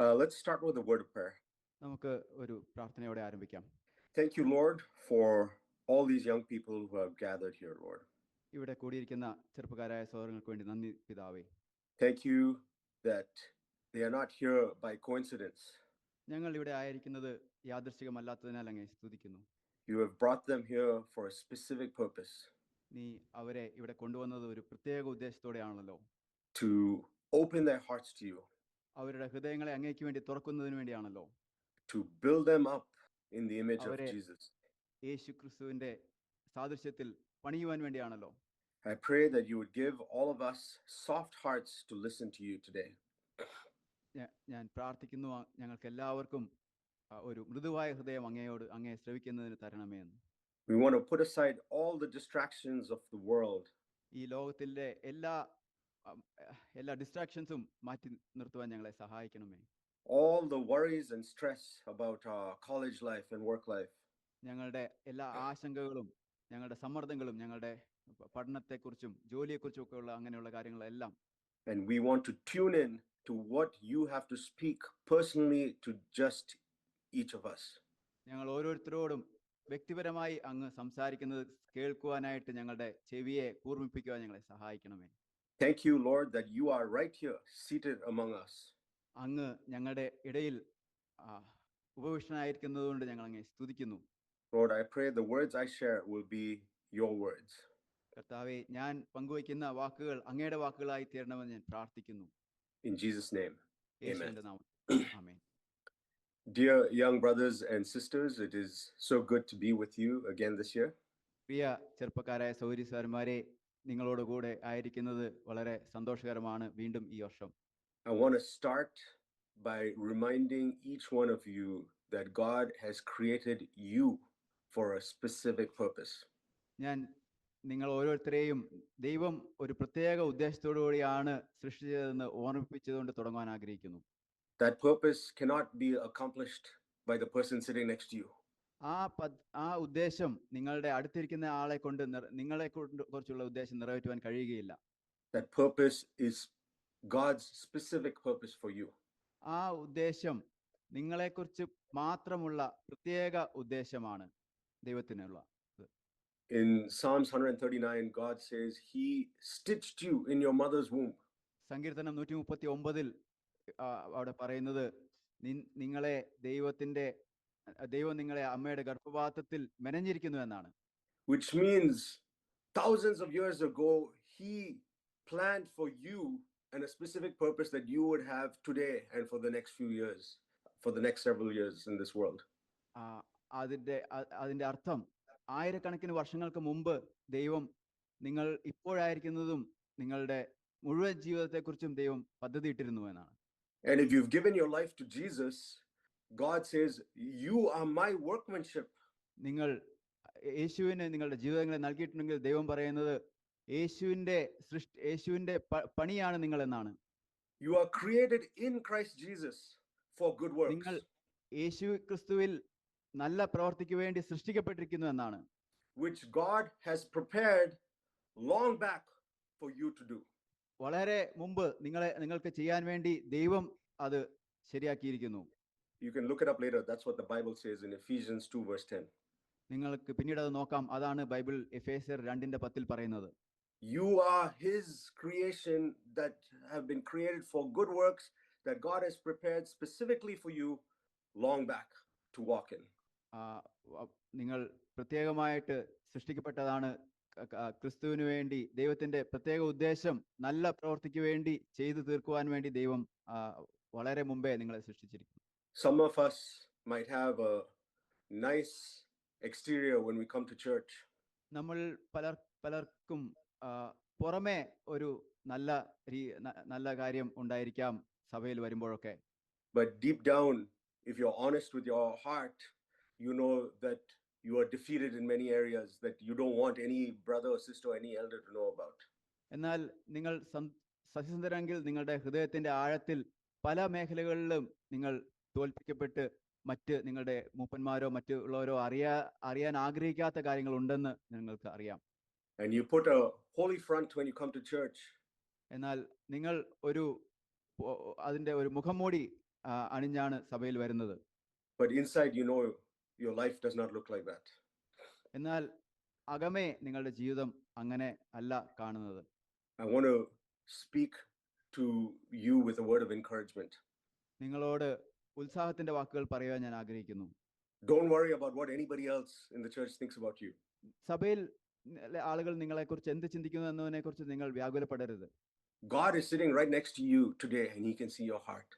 Let's start with a word of prayer. നമുക്ക് ഒരു പ്രാർത്ഥനയോടെ ആരംഭിക്കാം. Thank you, Lord, for all these young people who have gathered here, Lord. ഇവിടെ കൂടിയിരിക്കുന്ന ചെറുപ്പക്കാരായ സഹോദരങ്ങൾക്ക് വേണ്ടി നന്ദി പിതാവേ. Thank you that they are not here by coincidence. ഞങ്ങൾ ഇവിടെ ആയിരിക്കുന്നത് യാദൃശ്ചികമല്ലാത്തതിനാൽ അങ്ങേ സ്തുതിക്കുന്നു. You have brought them here for a specific purpose. നീ അവരെ ഇവിടെ കൊണ്ടുവന്നത് ഒരു പ്രത്യേക ഉദ്ദേശത്തോടെയാണല്ലോ. To open their hearts to you. അവരുടെ ഹൃദയങ്ങളെ അങ്ങേക്ക് വേണ്ടി തുറക്കുന്നതിന് വേണ്ടിയാണല്ലോ. To build them up in the image of Jesus. യേശു ക്രിസ്തുവിന്റെ സാദൃശ്യത്തിൽ പണിയുവാൻ വേണ്ടിയാണല്ലോ. I pray that you would give all of us soft hearts to listen to you today. ഞാൻ പ്രാർത്ഥിക്കുന്നു ഞങ്ങൾക്ക് എല്ലാവർക്കും ഒരു മൃദുവായ ഹൃദയം അങ്ങേ ശ്രവിക്കുന്നതിന് തരണമേ എന്ന്. We want to put aside all the distractions of the world. ഈ ലോകത്തിലെ എല്ലാ ഡിസ്ട്രാക്ഷൻസും മാറ്റി നിർത്തുവാൻ ഞങ്ങളെ സഹായിക്കണമേ. All the worries and stress about our college life and work life. ഞങ്ങളുടെ എല്ലാ ആശങ്കകളും ഞങ്ങളുടെ സമ്മർദ്ദങ്ങളും ഞങ്ങളുടെ പഠനത്തെക്കുറിച്ചും ജോലിയെക്കുറിച്ചും ഒക്കെ ഉള്ള അങ്ങനെയുള്ള കാര്യങ്ങളെല്ലാം. And we want to tune in to what you have to speak personally to just each of us. ഞങ്ങൾ ഓരോരുത്തരോടും വ്യക്തിപരമായി അങ്ങ് സംസാരിക്കുന്നത് കേൾക്കുവാനായിട്ട് ഞങ്ങളുടെ ചെവിയെ കൂർമ്മിപ്പിക്കുവാൻ ഞങ്ങളെ സഹായിക്കണമേ. Thank you, Lord, that you are right here seated among us. അങ്ങ് ഞങ്ങളുടെ ഇടയിൽ ഉപവിഷ്ടനായിരിക്കുന്നതുകൊണ്ട് ഞങ്ങൾ അങ്ങേ സ്തുതിക്കുന്നു. Lord, I pray the words I share will be your words. കർത്താവേ, ഞാൻ പങ്കുവയ്ക്കുന്ന വാക്കുകൾ അങ്ങയുടെ വാക്കുകളായി തീരണമെന്ന് ഞാൻ പ്രാർത്ഥിക്കുന്നു. In Jesus' name, യേശുവിന്റെ നാമത്തിൽ ആമേൻ. Dear young brothers and sisters, it is so good to be with you again this year. പ്രിയ ചെറുപ്പക്കാരായ സഹോദരീസഹോദരന്മാരെ, നിങ്ങളോട് കൂടെ ആയിരിക്കുന്നത് വളരെ സന്തോഷകരമാണ് വീണ്ടും ഈ വർഷം. I want to start by reminding each one of you that God has created you for a specific purpose. ഞാൻ നിങ്ങൾ ഓരോരുത്തരെയും ദൈവം ഒരു പ്രത്യേക ഉദ്ദേശത്തോടുകൂടിയാണ് സൃഷ്ടിച്ചതെന്ന് ഓർമ്മിപ്പിച്ചതുകൊണ്ട് തുടങ്ങാൻ ആഗ്രഹിക്കുന്നു. That purpose cannot be accomplished by the person sitting next to you. ആ ഉദ്ദേശം നിങ്ങളുടെ അടുത്തിരിക്കുന്ന ആളെ കൊണ്ട് നിങ്ങളെ കുറിച്ചുള്ള ഉദ്ദേശം നിറവേറ്റുവാൻ കഴിയുകയില്ല. That purpose is God's specific purpose for you. ആ ഉദ്ദേശം നിങ്ങളെക്കുറിച്ച് മാത്രമുള്ള പ്രത്യേക ഉദ്ദേശമാണ് ദൈവത്തിനുള്ള. In Psalms 139, God says he stitched you in your mother's womb. സങ്കീർത്തനം 139 അവിടെ പറയുന്നത് ദൈവം നിങ്ങളെ അമ്മയുടെ ഗർഭപാത്രത്തിൽ മെനഞ്ഞിരിക്കുന്നു എന്നാണ്. Which means thousands of years ago he planned for you and a specific purpose that you would have today and for the next few years, for the next several years in this world. അതിന്റെ അർത്ഥം ആയിരക്കണക്കിന് വർഷങ്ങൾക്ക് മുമ്പ് ദൈവം നിങ്ങൾ ഇപ്പോഴായിരിക്കുന്നതും നിങ്ങളുടെ മുഴുവൻ ജീവിതത്തെക്കുറിച്ചും ദൈവം പദ്ധതി ഇട്ടിരുന്നു എന്നാണ്. And if you've given your life to Jesus, God says, you are my workmanship. നിങ്ങൾ യേശുവിന് നിങ്ങളുടെ ജീവിതങ്ങളെ നൽകിയിട്ടുണ്ടെങ്കിൽ ദൈവം പറയുന്നത് യേശുവിന്റെ പണിയാണ് നിങ്ങൾ എന്നാണ്. You are created in Christ Jesus for good works. നിങ്ങൾ യേശു ക്രിസ്തുവിൽ നല്ല പ്രവൃത്തിക്ക് വേണ്ടി സൃഷ്ടിക്കപ്പെട്ടിരിക്കുന്നു എന്നാണ്. Which God has prepared long back for you to do. വളരെ മുമ്പ് നിങ്ങൾക്ക് ചെയ്യാൻ വേണ്ടി ദൈവം അത് ശരിയാക്കിയിരിക്കുന്നു. You can look it up later. That's what the Bible says in Ephesians 2 verse 10. നിങ്ങൾക്ക് പിന്നീട് അത് നോക്കാം. അതാണ് ബൈബിൾ എഫേസ്യർ 2:10 പറയുന്നത്. You are his creation that have been created for good works that God has prepared specifically for you long back to walk in. നിങ്ങൾ പ്രത്യേകമായിട്ട് സൃഷ്ടിക്കപ്പെട്ടതാണ്. ക്രിസ്തുവിന് വേണ്ടി ദൈവത്തിന്റെ പ്രത്യേക ഉദ്ദേശം നല്ല പ്രവൃത്തിക്ക് വേണ്ടി ചെയ്തു തീർക്കുവാൻ വേണ്ടി ദൈവം വളരെ മുമ്പേ നിങ്ങളെ സൃഷ്ടിച്ചിരിക്കുന്നു. Some of us might have a nice exterior when we come to church. നമ്മൾ പലർക്കും പുറമെ ഒരു നല്ല കാര്യം ഉണ്ടായിരിക്കാം സഭയിൽ വരുമ്പോഴൊക്കെ. But deep down, if you're honest with your heart, you know that you are defeated in many areas that you don't want any brother or sister or any elder to know about. എന്നാൽ നിങ്ങൾ സത്യസന്ധരെങ്കിൽ നിങ്ങളുടെ ഹൃദയത്തിന്റെ ആഴത്തിൽ പല മേഖലകളിലും നിങ്ങൾ തോൽപ്പിക്കപ്പെട്ട് മറ്റ് നിങ്ങളുടെ മൂപ്പന്മാരോ മറ്റുള്ളവരോ അറിയാൻ ആഗ്രഹിക്കാത്ത കാര്യങ്ങൾ ഉണ്ടെന്ന് നിങ്ങൾക്ക് അറിയാം. And you put a holy front when you come to church. എന്നാൽ നിങ്ങൾ അതിന്റെ ഒരു മുഖംമൂടി അണിഞ്ഞാണ് സഭയിൽ വരുന്നത്. But inside, you know, your life does not look like that. എന്നാൽ അകമേ നിങ്ങളുടെ ജീവിതം അങ്ങനെ അല്ല കാണുന്നത്. I want to speak to you with a word of encouragement. നിങ്ങളോട് ഉത്സാഹത്തിന്റെ വാക്കുകൾ പറയുവാൻ ഞാൻ ആഗ്രഹിക്കുന്നു. Don't worry about what anybody else in the church thinks about you. സഭയിൽ ആളുകൾ നിങ്ങളെക്കുറിച്ച് എന്ത് ചിന്തിക്കുന്നു എന്നതിനെ കുറിച്ച് നിങ്ങൾ വ്യാകുലപ്പെടരുത്. God is sitting right next to you today and he can see your heart.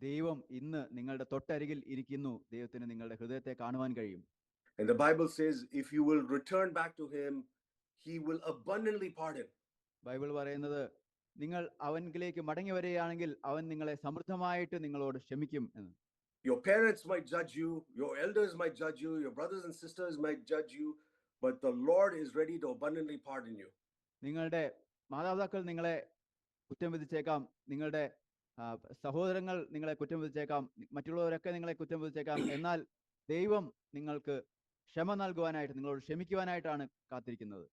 ദൈവം ഇന്ന് നിങ്ങളുടെ തൊട്ടരികിൽ ഇരിക്കുന്നു. ദൈവത്തിന് നിങ്ങളുടെ ഹൃദയത്തെ കാണുവാൻ കഴിയും. And the Bible says if you will return back to him, he will abundantly pardon. Bible പറയുന്നത് നിങ്ങൾ അവനിലേക്ക് മടങ്ങി വരികയാണെങ്കിൽ അവൻ നിങ്ങളെ സമൃദ്ധമായിട്ട് നിങ്ങളോട് ക്ഷമിക്കും എന്ന്. Your parents might judge you, your elders might judge you, your brothers and sisters might judge you, but the Lord is ready to abundantly pardon you. നിങ്ങളുടെ മാതാപിതാക്കൾ നിങ്ങളെ കുറ്റം വിധിച്ചേക്കാം, നിങ്ങളുടെ സഹോദരങ്ങൾ നിങ്ങളെ കുറ്റം വിധിച്ചേക്കാം, മറ്റുള്ളവരൊക്കെ നിങ്ങളെ കുറ്റം വിധിച്ചേക്കാം. എന്നാൽ ദൈവം നിങ്ങൾക്ക് ക്ഷമ നൽകുവാനായിട്ട്, നിങ്ങളോട് ക്ഷമിക്കുവാനായിട്ടാണ് കാത്തിരിക്കുന്നത്.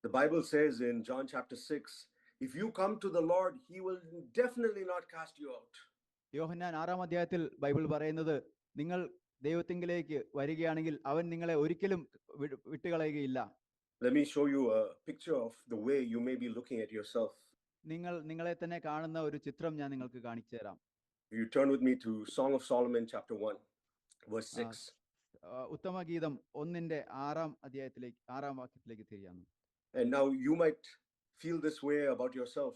The Bible says in John chapter 6, if you come to the Lord, he will definitely not cast you out. യോഹന്നാൻ 6-ാം അധ്യായത്തിൽ ബൈബിൾ പറയുന്നത് നിങ്ങൾ ദൈവത്തിങ്കിലേക്ക് വരികയാണെങ്കിൽ അവൻ നിങ്ങളെ ഒരിക്കലും വിട്ടുകളയുകയില്ല. Let me show you a picture of the way you may be looking at yourself. നിങ്ങൾ നിങ്ങളെ തന്നെ കാണുന്ന ഒരു ചിത്രം ഞാൻ നിങ്ങൾക്ക് കാണിച്ചു തരാം. You turn with me to Song of Solomon chapter 1 verse 6. ഉത്തമഗീതം 1-ന്റെ 6-ാം അധ്യായത്തിലേക്ക് 6-ാം വാക്യത്തിലേക്ക് തിരിയാം. And now you might feel this way about yourself.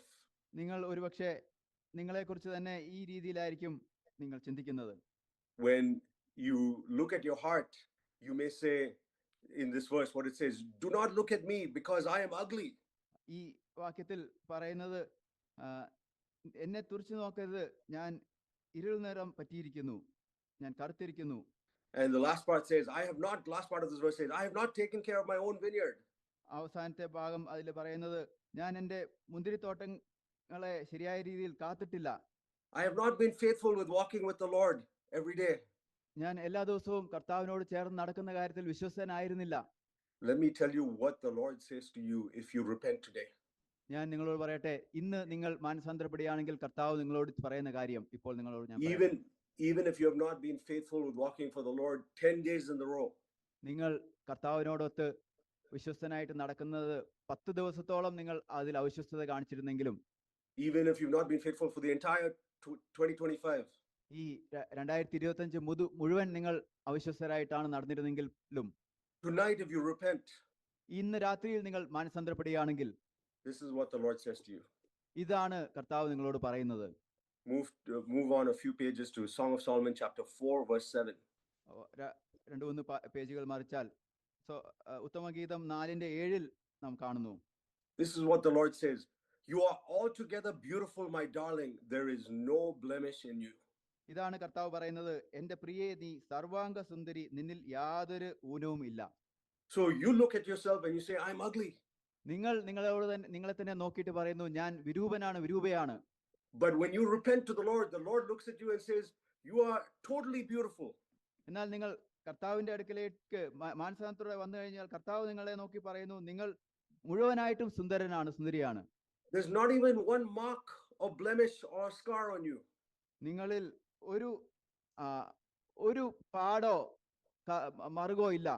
നിങ്ങൾ ഒരുപക്ഷെ നിങ്ങളെക്കുറിച്ച് തന്നെ ഈ രീതിയിലായിരിക്കും നിങ്ങൾ ചിന്തിക്കുന്നത്. When you look at your heart, you may say in this verse what it says, do not look at me because I am ugly. ഈ വാക്യത്തിൽ പറയുന്നത് എന്നെ തുറിച്ചു നോക്കരുത്, ഞാൻ ഇരുൾ നിറം പറ്റിയിരിക്കുന്നു, ഞാൻ കറുത്തിരിക്കുന്നു. And the last part says, last part of this verse says, I have not taken care of my own vineyard. അവസാനത്തെ ഭാഗം അതിൽ പറയുന്നത് ഞാൻ എൻ്റെ മുന്തിരിത്തോട്ടങ്ങളെ ശരിയായ രീതിയിൽ കാത്തിട്ടില്ല. I have not been faithful with walking with the Lord every day. ഞാൻ എല്ലാ ദിവസവും കർത്താവിനോട് ചേർന്ന് നടക്കുന്ന കാര്യത്തിൽ വിശ്വസ്തനായിരുന്നില്ല. Let me tell you what the Lord says to you if you repent today. ഞാൻ നിങ്ങളോട് പറയട്ടെ, ഇന്ന് നിങ്ങൾ മാനസാന്തരപ്പെടുകയാണെങ്കിൽ കർത്താവ് നിങ്ങളോട് പറയുന്ന കാര്യം ഇപ്പോൾ നിങ്ങളോട് ഞാൻ even if you have not been faithful with walking for the Lord 10 days in a row. നിങ്ങൾ കർത്താവിനോടൊത്ത് വിശ്വസ്തനായിട്ട് നടക്കുന്നത് 10 ദിവസത്തോളം നിങ്ങൾ അതിൽ അവിശ്വസ്തത കാണിച്ചിരുന്നെങ്കിലും, even if you've not been faithful for the entire 2025. ഈ 2025 മുഴുവൻ നിങ്ങൾ അവിശ്വസ്തരായിട്ടാണ് നടന്നിരുന്നെങ്കിലും, tonight if you repent, ഇന്ന് രാത്രിയിൽ നിങ്ങൾ മാനസാന്തരപ്പെടുകയാണെങ്കിൽ, this is what the Lord says to you. ഇതാണ് കർത്താവ് നിങ്ങളോട് പറയുന്നത്. Move on a few pages to Song of Solomon chapter 4 verse 7. 2-3 പേജുകൾ മറിച്ചാൽ ഉത്തമഗീതം 4-ന്റെ 7-ൽ നാം കാണുന്നു. This is what the Lord says, you are altogether beautiful my darling, there is no blemish in you. ഇതാണ് കർത്താവ് പറയുന്നത്, എൻ്റെ പ്രിയേ നീ സർവാംഗ സുന്ദരി, നിന്നിൽ യാതൊരു ഊനവും ഇല്ല. So you look at yourself and you say I'm ugly. നിങ്ങൾ നിങ്ങളെ തന്നെ നോക്കിയിട്ട് പറയുന്നു ഞാൻ വിരൂപനാണ്, വിരൂപയാണ്. But when you repent to the Lord looks at you and says you are totally beautiful. എന്നാൽ നിങ്ങൾ കർത്താവിന്റെ അടുക്കലേക്ക് മാനസാന്തരത്തോടെ വന്നു കഴിഞ്ഞാൽ കർത്താവ് നിങ്ങളെ നോക്കി പറയുന്നു നിങ്ങൾ മുഴുവനായിട്ടും സുന്ദരനാണ്, സുന്ദരിയാണ്. There's not even one mark or blemish or scar on you. നിങ്ങളിൽ ഒരു പാടോ മറുകോ ഇല്ല.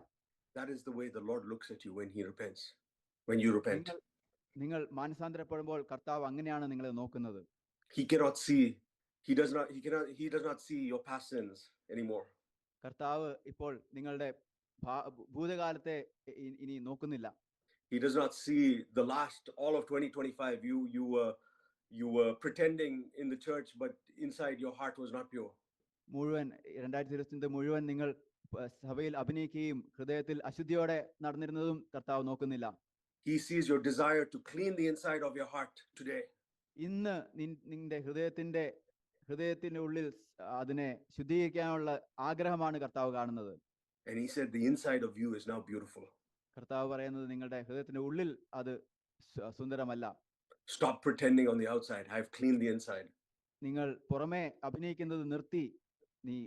That is the way the Lord looks at you when he repents. When you repent, നിങ്ങൾ മാനസാന്തരപ്പെടുമ്പോൾ കർത്താവ് അങ്ങനെയാണ് നിങ്ങളെ നോക്കുന്നത്. He does not see your past sins anymore. കർത്താവ് ഇപ്പോൾ നിങ്ങളുടെ ഭൂതകാലത്തെ ഇനി നോക്കുന്നില്ല. He does not see the last all of 2025 you were pretending in the church but inside your heart was not pure. മുഴുവൻ 2025 മുഴുവൻ നിങ്ങൾ സഭയിൽ അഭിനയിക്കുകയും ഹൃദയത്തിൽ അശുദ്ധിയോടെ നടന്നിരുന്നതും കർത്താവ് നോക്കുന്നില്ല. He sees your desire to clean the inside of your heart today. ഇന്ന് നിന്റെ ഹൃദയത്തിന്റെ ഉള്ളിൽ അതിനെ ശുദ്ധീകരിക്കാനുള്ള ആഗ്രഹമാണ് കർത്താവ് കാണുന്നത്. And he said the inside of you is now beautiful. കർത്താവ് പറയുന്നത് നിങ്ങളുടെ ഹൃദയത്തിന്റെ ഉള്ളിൽ അത് സുന്ദരമല്ല. Stop pretending on the outside. I have cleaned the inside. നിങ്ങൾ പുറമേ അഭിനയിക്കുന്നത് നിർത്തി നീ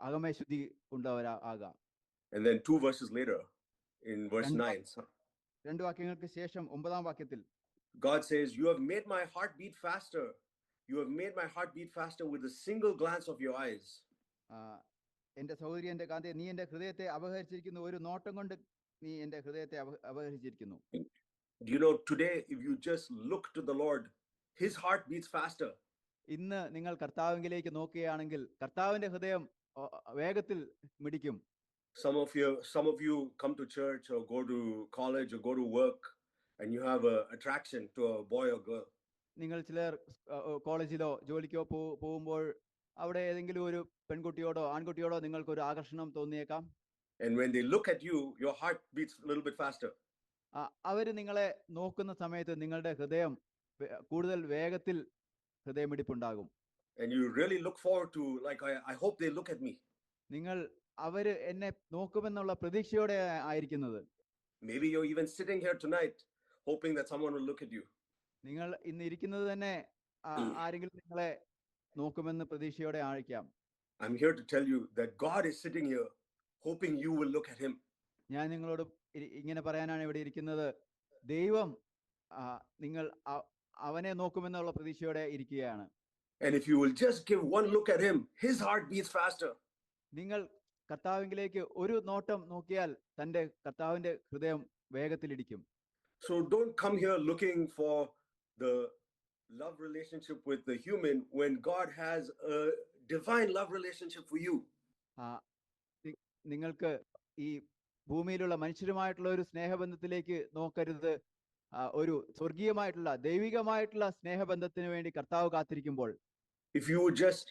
അകമേ ശുദ്ധി ഉണ്ടാവുക. And then 2 verses later in verse 9. 2 വാക്യങ്ങൾക്ക് ശേഷം 9-ാം വാക്യത്തിൽ God says, you have made my heart beat faster You have made my heart beat faster with a single glance of your eyes. ആ, എൻ്റെ സഹോദരി, എൻ്റെ കാന്തി, നീ എൻ്റെ ഹൃദയത്തെ അപഹരിച്ചിരിക്കുന്നു. ഒരു നോട്ടം കൊണ്ട് നീ എൻ്റെ ഹൃദയത്തെ അപഹരിച്ചിരിക്കുന്നു. Do you know, today, if you just look to the Lord, his heart beats faster. ഇന്ന് നിങ്ങൾ കർത്താവിലേക്ക് നോക്കുകയാണെങ്കിൽ കർത്താവിന്റെ ഹൃദയം വേഗത്തിൽ മിടിക്കും. Some of you come to church or go to college or go to work and you have a attraction to a boy or girl. നിങ്ങൾ ചിലർ കോളേജിലോ ജോലിക്കോ പോകുമ്പോൾ അവിടെ ഏതെങ്കിലും ഒരു പെൺകുട്ടിയോടോ ആൺകുട്ടിയോടോ നിങ്ങൾക്ക് ഒരു ആകർഷണം തോന്നിയേക്കാം. And when they look at you, your heart beats a little bit faster. അവര് നിങ്ങളെ നോക്കുന്ന സമയത്ത് നിങ്ങളുടെ ഹൃദയം കൂടുതൽ വേഗത്തിൽ ഹൃദയമിടിപ്പുണ്ടാകും. And you really look forward to, like, I hope they look at me. നിങ്ങൾ അവര് എന്നെ നോക്കുമെന്നുള്ള പ്രതീക്ഷയോടെ ആയിരിക്കുന്നത്. Maybe you're even sitting here tonight hoping that someone will look at you. നിങ്ങൾ ഇന്ന് ഇരിക്കുന്നത് തന്നെ ആരെങ്കിലും നിങ്ങളെ നോക്കുമെന്ന് പ്രതീക്ഷയോടെ ആയിരിക്കാം. I'm here to tell you that God is sitting here hoping you will look at him. ഞാൻ നിങ്ങളോട് ഇങ്ങനെ പറയാനാണ് ഇവിടെ ഇരിക്കുന്നത്. ദൈവം നിങ്ങൾ അവനെ നോക്കുമെന്നുള്ള പ്രതീക്ഷയോടെ ഇരിക്കുകയാണ്. And if you will just give one look at him, his heart beats faster. നിങ്ങൾ കർത്താവിലേക്ക് ഒരു നോട്ടം നോക്കിയാൽ തന്റെ കർത്താവിന്റെ ഹൃദയം വേഗത്തിലിടിക്കും. So don't come here looking for the love relationship with the human when God has a divine love relationship for you. നിങ്ങൾക്ക് ഈ ഭൂമിയിലുള്ള മനുഷ്യരുമായിട്ടുള്ള ഒരു സ്നേഹബന്ധത്തിലേക്ക് നോക്കരുത്. ഒരു സ്വർഗീയമായിട്ടുള്ള ദൈവികമായിട്ടുള്ള സ്നേഹബന്ധത്തിന് വേണ്ടി കർത്താവ് കാത്തിരിക്കുമ്പോൾ, if you would just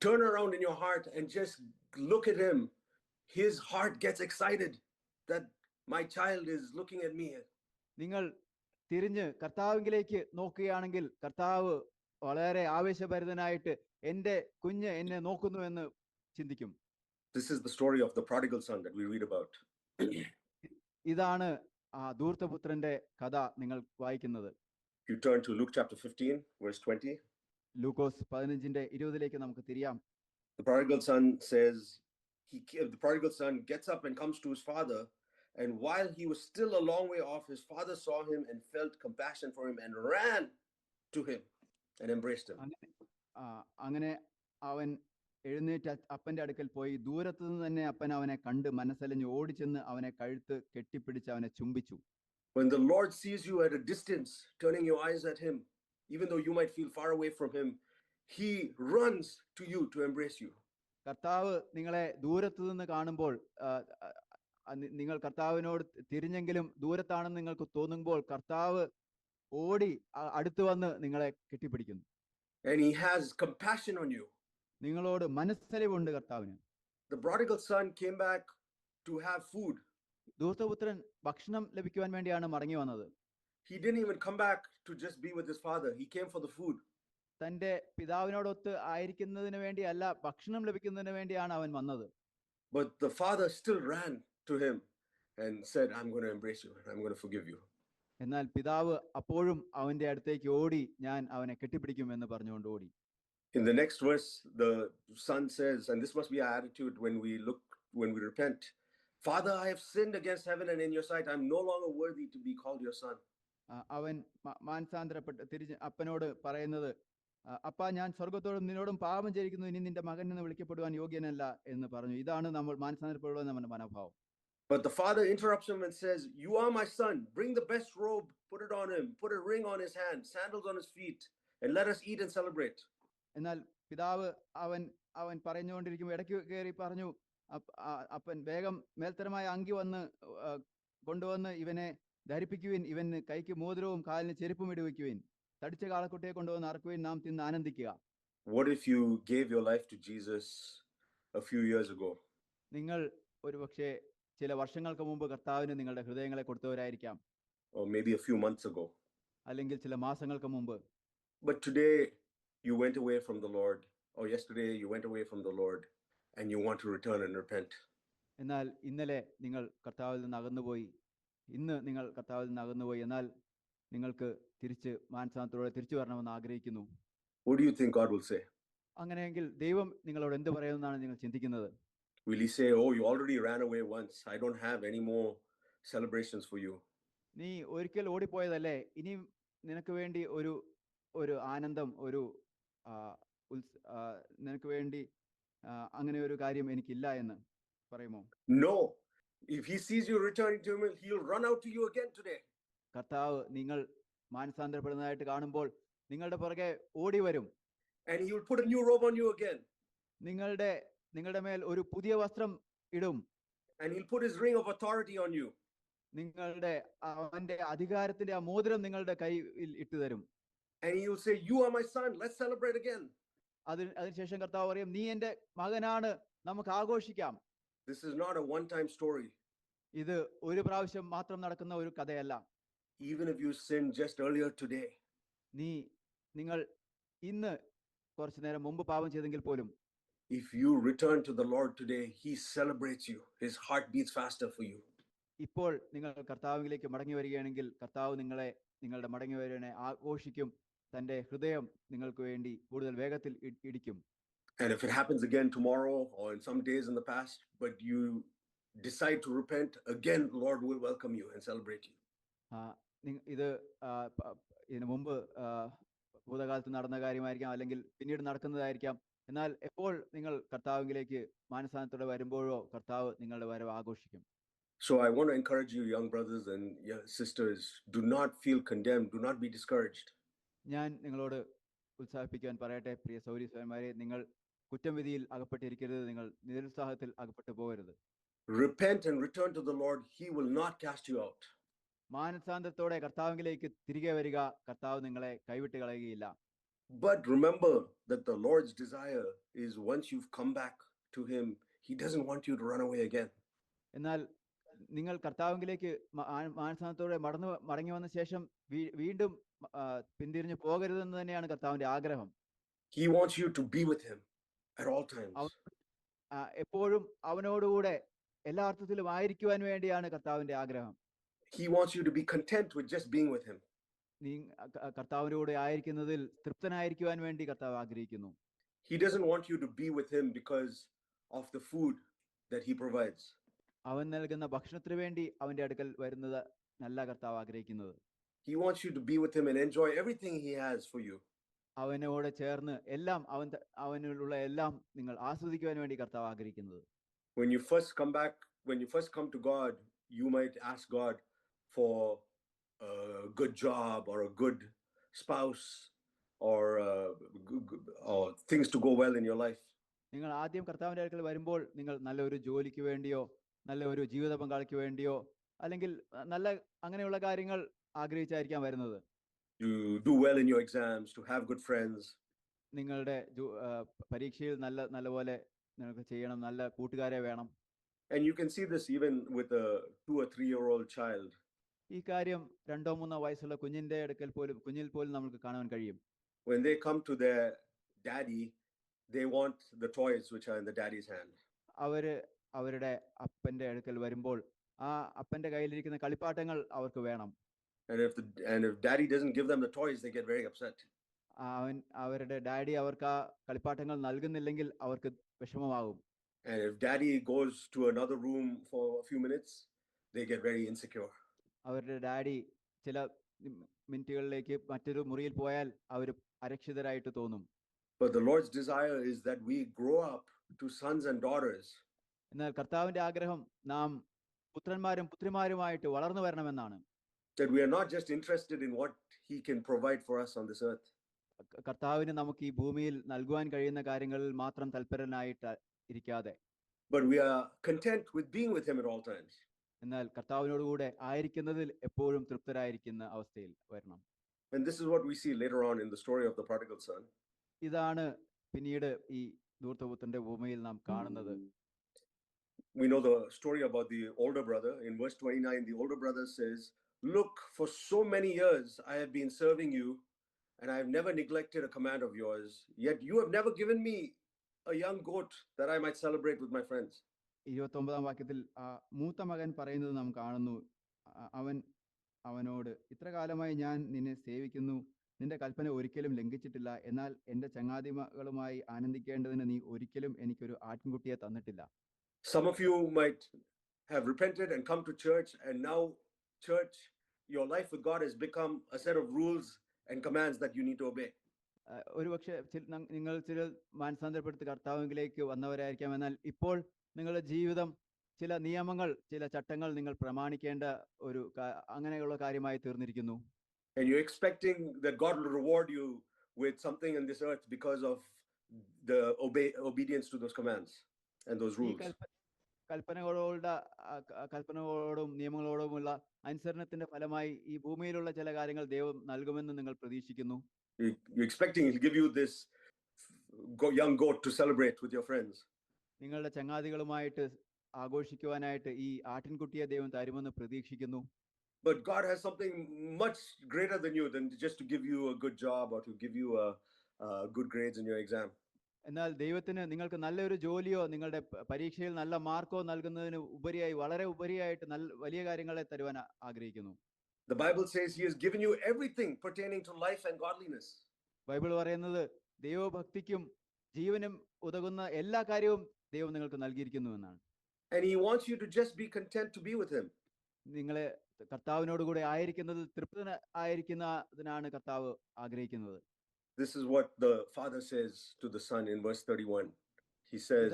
turn around in your heart and just look at him, his heart gets excited that my child is looking at me. നിങ്ങൾ തിരിഞ്ഞ് കർത്താവിലേക്ക് നോക്കുകയാണെങ്കിൽ കർത്താവ് വളരെ ആവേശഭരിതനായിട്ട് എൻ്റെ കുഞ്ഞ് എന്നെ നോക്കുന്നു എന്ന് ചിന്തിക്കും. This is the story of the prodigal son that we read about. ഇതാണ് ധൂർത്തപുത്രന്റെ കഥ നിങ്ങൾ വായിക്കുന്നത്. You turn to Luke chapter 15 verse 20. ലൂക്കോസ് 15:20 നമുക്ക് തിരിയാം. The prodigal son says, the prodigal son gets up and comes to his father, and while he was still a long way off, his father saw him and felt compassion for him and ran to him and embraced him. അങ്ങനെ അവൻ എഴുന്നേറ്റ് അപ്പന്റെ അടുക്കൽ പോയി. ദൂരത്തു നിന്ന് തന്നെ അപ്പൻ അവനെ കണ്ട് മനസ്സലിഞ്ഞ് ഓടിച്ചെന്ന് അവനെ കഴുത്ത് കെട്ടിപ്പിടിച്ച് അവനെ ചുംബിച്ചു. When the Lord sees you at a distance, turning your eyes at him, even though you might feel far away from him, he runs to you to embrace you. കർത്താവ് നിങ്ങളെ ദൂരത്തു നിന്ന് കാണുമ്പോൾ, നിങ്ങൾ കർത്താവിനോട് തിരിഞ്ഞെങ്കിലും ദൂരത്താണെന്ന് നിങ്ങൾക്ക് തോന്നുമ്പോൾ കർത്താവ് ഓടി അടുത്ത് വന്ന് നിങ്ങളെ കെട്ടിപ്പിടിക്കുന്നു. And he has compassion on you. നിങ്ങളോട് മനസ്സലിവുണ്ട് കർത്താവിന്. The prodigal son came back to have food. ധൂർത്തപുത്രൻ ഭക്ഷണം ലഭിക്കുവാൻ വേണ്ടിയാണ് മടങ്ങി വന്നത്. He didn't even come back to just be with his father. He came for the food. തന്റെ പിതാവിനോടൊത്ത് ആയിരിക്കുന്നതിന് വേണ്ടിയല്ല, ഭക്ഷണം ലഭിക്കുന്നതിന് വേണ്ടിയാണ് അവൻ വന്നത്. But the father still ran to him and said, I'm going to embrace you and I'm going to forgive you. എന്നാൽ പിതാവ് അപ്പോഴും അവന്റെ അടുത്തേക്ക് ഓടി, ഞാൻ അവനെ കെട്ടിപ്പിടിക്കുമെന്ന് പറഞ്ഞുകൊണ്ട് ഓടി. In the next verse, the son says, and this must be our attitude when we repent, Father, I have sinned against heaven and in your sight. I'm no longer worthy to be called your son. അവൻ മാനസാന്തരപ്പെട്ട് തിരിച്ച് അപ്പനോട് പറയുന്നത്, അപ്പാ, ഞാൻ സ്വർഗത്തോടും നിന്നോടും പാപം ചെയ്തിരിക്കുന്നു, ഇനി നിന്റെ മകൻ എന്ന് വിളിക്കപ്പെടുവാൻ യോഗ്യനല്ല എന്ന് പറഞ്ഞു. ഇതാണ് നമ്മൾ മാനസാന്തരപ്പെടുവാൻ നമ്മുടെ മനോഭാവം. But the father interrupts him and says, you are my son. Bring the best robe, put it on him, put a ring on his hand, sandals on his feet, and let us eat and celebrate. എന്നാൽ പിതാവ് അവൻ പറഞ്ഞുകൊണ്ടിരിക്കുമ്പോൾ ഇടയ്ക്ക് കയറി പറഞ്ഞു, അപ്പൻ വേഗം മേൽത്തരമായ അങ്കി കൊണ്ടുവന്ന് ഇവനെ ധരിപ്പിക്കുവിൻ, ഇവന് കൈക്ക് മോതിരവും കാലിന് ചെരുപ്പും ഇടുവിക്കുവിൻ, തടിച്ച കാളക്കുട്ടിയെ കൊണ്ടുവന്ന് അറക്കുവിൻ, നാം തിന്ന് ആനന്ദിക്കുക. What if you gave your life to Jesus a few years ago? നിങ്ങൾ ഒരുപക്ഷെ ചില വർഷങ്ങൾക്ക് മുമ്പ് കർത്താവിന് നിങ്ങളുടെ ഹൃദയങ്ങളെ കൊടുത്തവരായിരിക്കാം. Or maybe a few months ago. അല്ലെങ്കിൽ ചില മാസങ്ങൾക്ക് മുമ്പ്. But today you went away from the Lord, or yesterday you went away from the Lord and you want to return and repent. എന്നാൽ ഇന്നലെ നിങ്ങൾ കർത്താവിൽ നിന്ന് അകന്നുപോയി, ഇന്ന് നിങ്ങൾ കർത്താവിൽ നിന്ന് അകന്നുപോയി, എന്നാൽ നിങ്ങൾക്ക് മാനസാന്തരത്തോടെ തിരിച്ചു വരണമെന്ന് ആഗ്രഹിക്കുന്നു. What do you think God will say? അങ്ങനെയെങ്കിൽ ദൈവം നിങ്ങളോട് എന്ത് പറയുമെന്നാണ് നിങ്ങൾ ചിന്തിക്കുന്നത്? Will he say, oh, you already ran away once, I don't have any more celebrations for you? നീ ഒരിക്കൽ ഓടിപ്പോയതല്ലേ, ഇനി നിനക്ക് വേണ്ടി ഒരു ആനന്ദം, ഒരു ആ, നിനക്ക് വേണ്ടി അങ്ങനെ ഒരു കാര്യം എനിക്കില്ല എന്ന് പറയുമോ? No. If he sees you returning to him, he'll run out to you again today. കർത്താവ് നിങ്ങൾ മാനസാന്തരപ്പെടുന്നതായിട്ട് കാണുമ്പോൾ നിങ്ങളുടെ പുറകെ ഓടി വരും. And he will put a new robe on you again. നിങ്ങളുടെ മേൽ ഒരു പുതിയ വസ്ത്രം ഇടും. And he'll put his ring of authority on you. അവന്റെ അധികാരത്തിന്റെ ആ മോതിരം നിങ്ങളുടെ കയ്യിൽ ഇട്ടു തരും. And he will say, you are my son, let's celebrate again. അതിനുശേഷം കർത്താവ് പറയും, നീ എന്റെ മകനാണ്, നമുക്ക് ആഘോഷിക്കാം. This is not a one-time story. ഇത് ഒരു പ്രാവശ്യം മാത്രം നടക്കുന്ന ഒരു കഥയല്ല. Even if you sinned just earlier today, നിങ്ങൾ ഇന്ന് കുറച്ചു നേരം മുമ്പ് പാപം ചെയ്തെങ്കിൽ പോലും, if you return to the Lord today, he celebrates you. His heart beats faster for you. ഇപ്പോൾ നിങ്ങൾ കർത്താവിലേക്ക് മടങ്ങി വരികയാണെങ്കിൽ കർത്താവ് നിങ്ങളുടെ മടങ്ങി വരവിനെ ആഘോഷിക്കും. തന്റെ ഹൃദയം നിങ്ങൾക്ക് വേണ്ടി കൂടുതൽ വേഗത്തിൽ ഇടിക്കും. And if it happens again tomorrow or in some days in the past, but you decide to repent, again the Lord will welcome you and celebrate you. ഇത് ഇതിനു മുമ്പ് ഭൂതകാലത്ത് നടന്ന കാര്യമായിരിക്കാം, അല്ലെങ്കിൽ പിന്നീട് നടക്കുന്നതായിരിക്കാം. എന്നാൽ എപ്പോൾ നിങ്ങൾ കർത്താവിലേക്ക് മാനസാന്തരത്തോടെ വരുമ്പോഴോ കർത്താവ് നിങ്ങളുടെ വരവ് ആഘോഷിക്കും. So I want to encourage you, young brothers and sisters, do not feel condemned, do not be discouraged. ഞാൻ നിങ്ങളോട് ഉത്സാഹിപ്പിക്കാൻ പറയട്ടെ, പ്രിയ സഹോദരീസഹോദരന്മാരെ, നിങ്ങൾ കുറ്റംവിധിയിൽ അകപ്പെട്ടിരിക്കരുത്, നിങ്ങൾ നിരുത്സാഹത്തിൽ അകപ്പെട്ടു പോകരുത്. Repent and return to the Lord, he will not cast you out. മാനസാന്തരത്തോടെ കർത്താവിലേക്ക് തിരികെ വരിക, കർത്താവ് നിങ്ങളെ കൈവിട്ട് കളയുകയില്ല. But remember that the Lord's desire is once you've come back to him, he doesn't want you to run away again. എന്നാൽ നിങ്ങൾ കർത്താവിലേക്ക് മാനസാന്തരത്തോടെ മടങ്ങി വന്ന ശേഷം വീണ്ടും പിന്തിരിഞ്ഞു പോകരുതെന്ന് തന്നെയാണ് കർത്താവിന്റെ ആഗ്രഹം. He wants you to be with him at all times. എപ്പോഴും അവനോടുകൂടെ എല്ലാ അർത്ഥത്തിലും ആയിരിക്കുവാൻ വേണ്ടിയാണ് കർത്താവിന്റെ ആഗ്രഹം. He wants you to be content with just being with him. നീ കർത്താവിനോട് ആയിരിക്കുന്നതിൽ തൃപ്തനായിരിക്കുവാൻ വേണ്ടി കർത്താവ് ആഗ്രഹിക്കുന്നു. He doesn't want you to be with him because of the food that he provides. അവൻ നൽകുന്ന ഭക്ഷണത്തിന് വേണ്ടി അവന്റെ അടുക്കൽ വരുന്നത് നല്ല കർത്താവ് ആഗ്രഹിക്കുന്നത്. He wants you to be with him and enjoy everything he has for you. അവനോട് ചേർന്ന് എല്ലാം അവനുള്ള എല്ലാം നിങ്ങൾ ആസ്വദിക്കുവാൻ വേണ്ടി കർത്താവ് ആഗ്രഹിക്കുന്നത്. When you first come to God, you might ask God for a good job or a good spouse or things to go well in your life. നിങ്ങൾ ആദ്യം കർത്താവിന്റെ അടുക്കൽ വരുമ്പോൾ നിങ്ങൾ നല്ലൊരു ജോലിക്ക് വേണ്ടിയോ നല്ല ഒരു ജീവിത പങ്കാളിക്ക് വേണ്ടിയോ അല്ലെങ്കിൽ നല്ല അങ്ങനെയുള്ള കാര്യങ്ങൾ ആഗ്രഹിച്ചായിരിക്കാം വരുന്നത്. To do well in your exams, to have good friends. നിങ്ങളുടെ പരീക്ഷയിൽ നല്ലപോലെ നിങ്ങൾക്ക് ചെയ്യണം, നല്ല കൂട്ടുകാരെ വേണം. And you can see this even with a 2 or 3-year-old child. ഈ കാര്യം 2-3 വയസ്സുള്ള കുഞ്ഞിൽ പോലും നമുക്ക് കാണാൻ കഴിയും. When they come to their daddy, they want the toys which are in the daddy's hand. അവരുടെ അപ്പന്റെ അടുക്കൽ വരുമ്പോൾ ആ അപ്പന്റെ കയ്യിലിരിക്കുന്ന കളിപ്പാട്ടങ്ങൾ അവർക്ക് വേണം. And if daddy doesn't give them the toys, they get very upset. അവരുടെ ഡാഡി അവർക്ക് ആ കളിപ്പാട്ടങ്ങൾ നൽകുന്നില്ലെങ്കിൽ അവർക്ക് വിഷമമാകും. And if daddy goes to another room for a few minutes, they get very insecure. അവരുടെ ഡാഡി ചില മിനിറ്റുകളിലേക്ക് മറ്റൊരു മുറിയിൽ പോയാൽ അവർ അരക്ഷിതരായിട്ട് തോന്നും. But the Lord's desire is that we grow up to sons and daughters. എന്നാൽ കർത്താവിന്റെ ആഗ്രഹം നാം പുത്രന്മാരും പുത്രിമാരുമായിട്ട് വളർന്നു വരണമെന്നാണ്. That we are not just interested in what he can provide for us on this earth. കർത്താവിന് നമുക്ക് ഈ ഭൂമിയിൽ നൽകുവാൻ കഴിയുന്ന കാര്യങ്ങളിൽ മാത്രം തൽപരനായിട്ട് ഇരിക്കാതെ, but we are content with being with him at all times. എന്നാൽ കർത്താവിനോടുകൂടെ ആയിരിക്കുന്നതിൽ എപ്പോഴും തൃപ്തരായിരിക്കുന്ന അവസ്ഥയിൽ വരണം. And this is what we see later on in the story of the prodigal son. ഇതാണ് പിന്നീട് ഈ ധൂർത്തപുത്രന്റെ ഭൂമിയിൽ നാം കാണുന്നത്. We know the story about the older brother. In verse 29, the older brother says, "Look, for so many years I have been serving you, and I have never neglected a command of yours. Yet you have never given me a young goat that I might celebrate with my friends." 29-ാം വാക്യത്തിൽ മൂത്ത മകൻ പറയുന്നത് നാം കാണുന്നു. അവനോട്, ഇത്ര കാലമായി ഞാൻ നിന്നെ സേവിക്കുന്നു, നിന്റെ കൽപ്പന ഒരിക്കലും ലംഘിച്ചിട്ടില്ല. എന്നാൽ എന്റെ ചങ്ങാതിമകളുമായി ആനന്ദിക്കേണ്ടതിന് നീ ഒരിക്കലും എനിക്കൊരു ആട്ടിൻകുട്ടിയെ തന്നിട്ടില്ല. Some of you might have repented and come to church, and now church, your life with God has become a set of rules and commands that you need to obey. ഒരുപക്ഷെ നിങ്ങൾ ചില മാനസാന്തരപ്പെടുത്തി കർത്താവിലേക്ക് വന്നവരായിരിക്കാം. എന്നാൽ ഇപ്പോൾ നിങ്ങളുടെ ജീവിതം ചില നിയമങ്ങൾ, ചില ചട്ടങ്ങൾ നിങ്ങൾ പ്രമാണിക്കേണ്ട ഒരു അങ്ങനെയുള്ള കാര്യമായി തീർന്നിരിക്കുന്നു. And you're expecting that God will reward you with something in this earth because of the obedience to those commands and those ഈ rules. കൽപ്പനകളോടും നിയമങ്ങളോടുമുള്ള അനുസരണത്തിന്റെ ഫലമായി ഈ ഭൂമിയിലുള്ള ചില കാര്യങ്ങൾ ദൈവം നൽകുമെന്ന് നിങ്ങൾ പ്രതീക്ഷിക്കുന്നു. You're expecting He'll give you this young goat to celebrate with your friends. നിങ്ങളുടെ ചങ്ങാതികളുമായിട്ട് ആഘോഷിക്കുവാനായിട്ട് ഈ ആട്ടിൻകുട്ടിയെ ദൈവം തരുമെന്ന് പ്രതീക്ഷിക്കുന്നു. But God has something much greater than you, than just to give you a good job or to give you good grades in your exam. എന്നാൽ ദൈവത്തിന് നിങ്ങൾക്ക് നല്ലൊരു ജോലിയോ നിങ്ങളുടെ പരീക്ഷയിൽ നല്ല മാർക്കോ നൽകുന്നതിന് ഉപരിയായി, വളരെ ഉപരിയായിട്ട് വലിയ കാര്യങ്ങളെ തരുവാൻ ആഗ്രഹിക്കുന്നു. The Bible says He has given you everything pertaining to life and godliness. Bible പറയുന്നത് ദൈവഭക്തിക്കും ജീവനും ഉതകുന്ന എല്ലാ കാര്യവും ദൈവം നിങ്ങൾക്ക് നൽകിയിരിക്കുന്നു എന്നാണ്. And He wants you to just be content to be with Him. നിങ്ങളെ കർത്താവിനോട് കൂടെ ആയിരിക്കുന്നതിൽ തൃപ്തനായിരിക്കുന്നതിനാണ് കർത്താവ് ആഗ്രഹിക്കുന്നത്. This is what the Father says to the Son in verse 31. He says,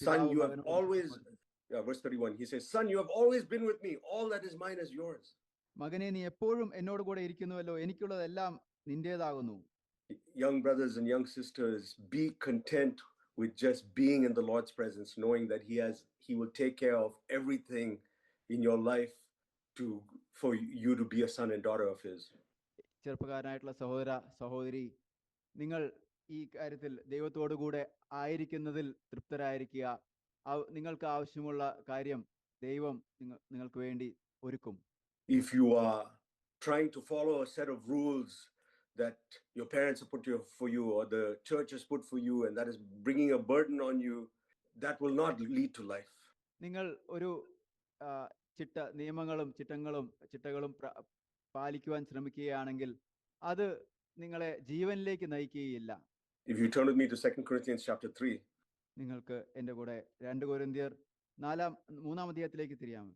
Son, you have always, verse 31, He says, Son, you have always been with me. All that is mine is yours. മകനെ, നീ എപ്പോഴും എന്നോട് കൂടെ ഇരിക്കുന്നുവല്ലോ, എനിക്കുള്ളതെല്ലാം നിന്റേതാകുന്നു. Young brothers and young sisters, be content with just being in the Lord's presence, knowing that He will take care of everything in your life for you to be a son and daughter of His. ചെറുപ്പക്കാരനായിട്ടുള്ള സഹോദര സഹോദരി, നിങ്ങൾ ഈ കാര്യത്തിൽ ദൈവത്തോടു കൂടെ ആയിരിക്കുന്നതിൽ തൃപ്തരായിരിക്കുക. നിങ്ങൾക്ക് ആവശ്യമുള്ള കാര്യം ദൈവം നിങ്ങൾക്ക് വേണ്ടി ഒരുക്കും. If you are trying to follow a set of rules that your parents have put for you or the church has put for you, and that is bringing a burden on you, that will not lead to life. നിങ്ങൾ ഒരു നിയമങ്ങളും ചിട്ടകളും പാലിക്കുവാൻ ശ്രമിക്കുകയാണെങ്കിൽ അത് നിങ്ങളെ ജീവനിലേക്ക് നയിക്കുകയില്ല. If you turn with me to 2 Corinthians chapter 3. നിങ്ങൾക്ക് എൻ്റെ കൂടെ 2 കൊരിന്ത്യർ 3-ാം അധ്യായത്തിലേക്ക് തിരിയാമോ?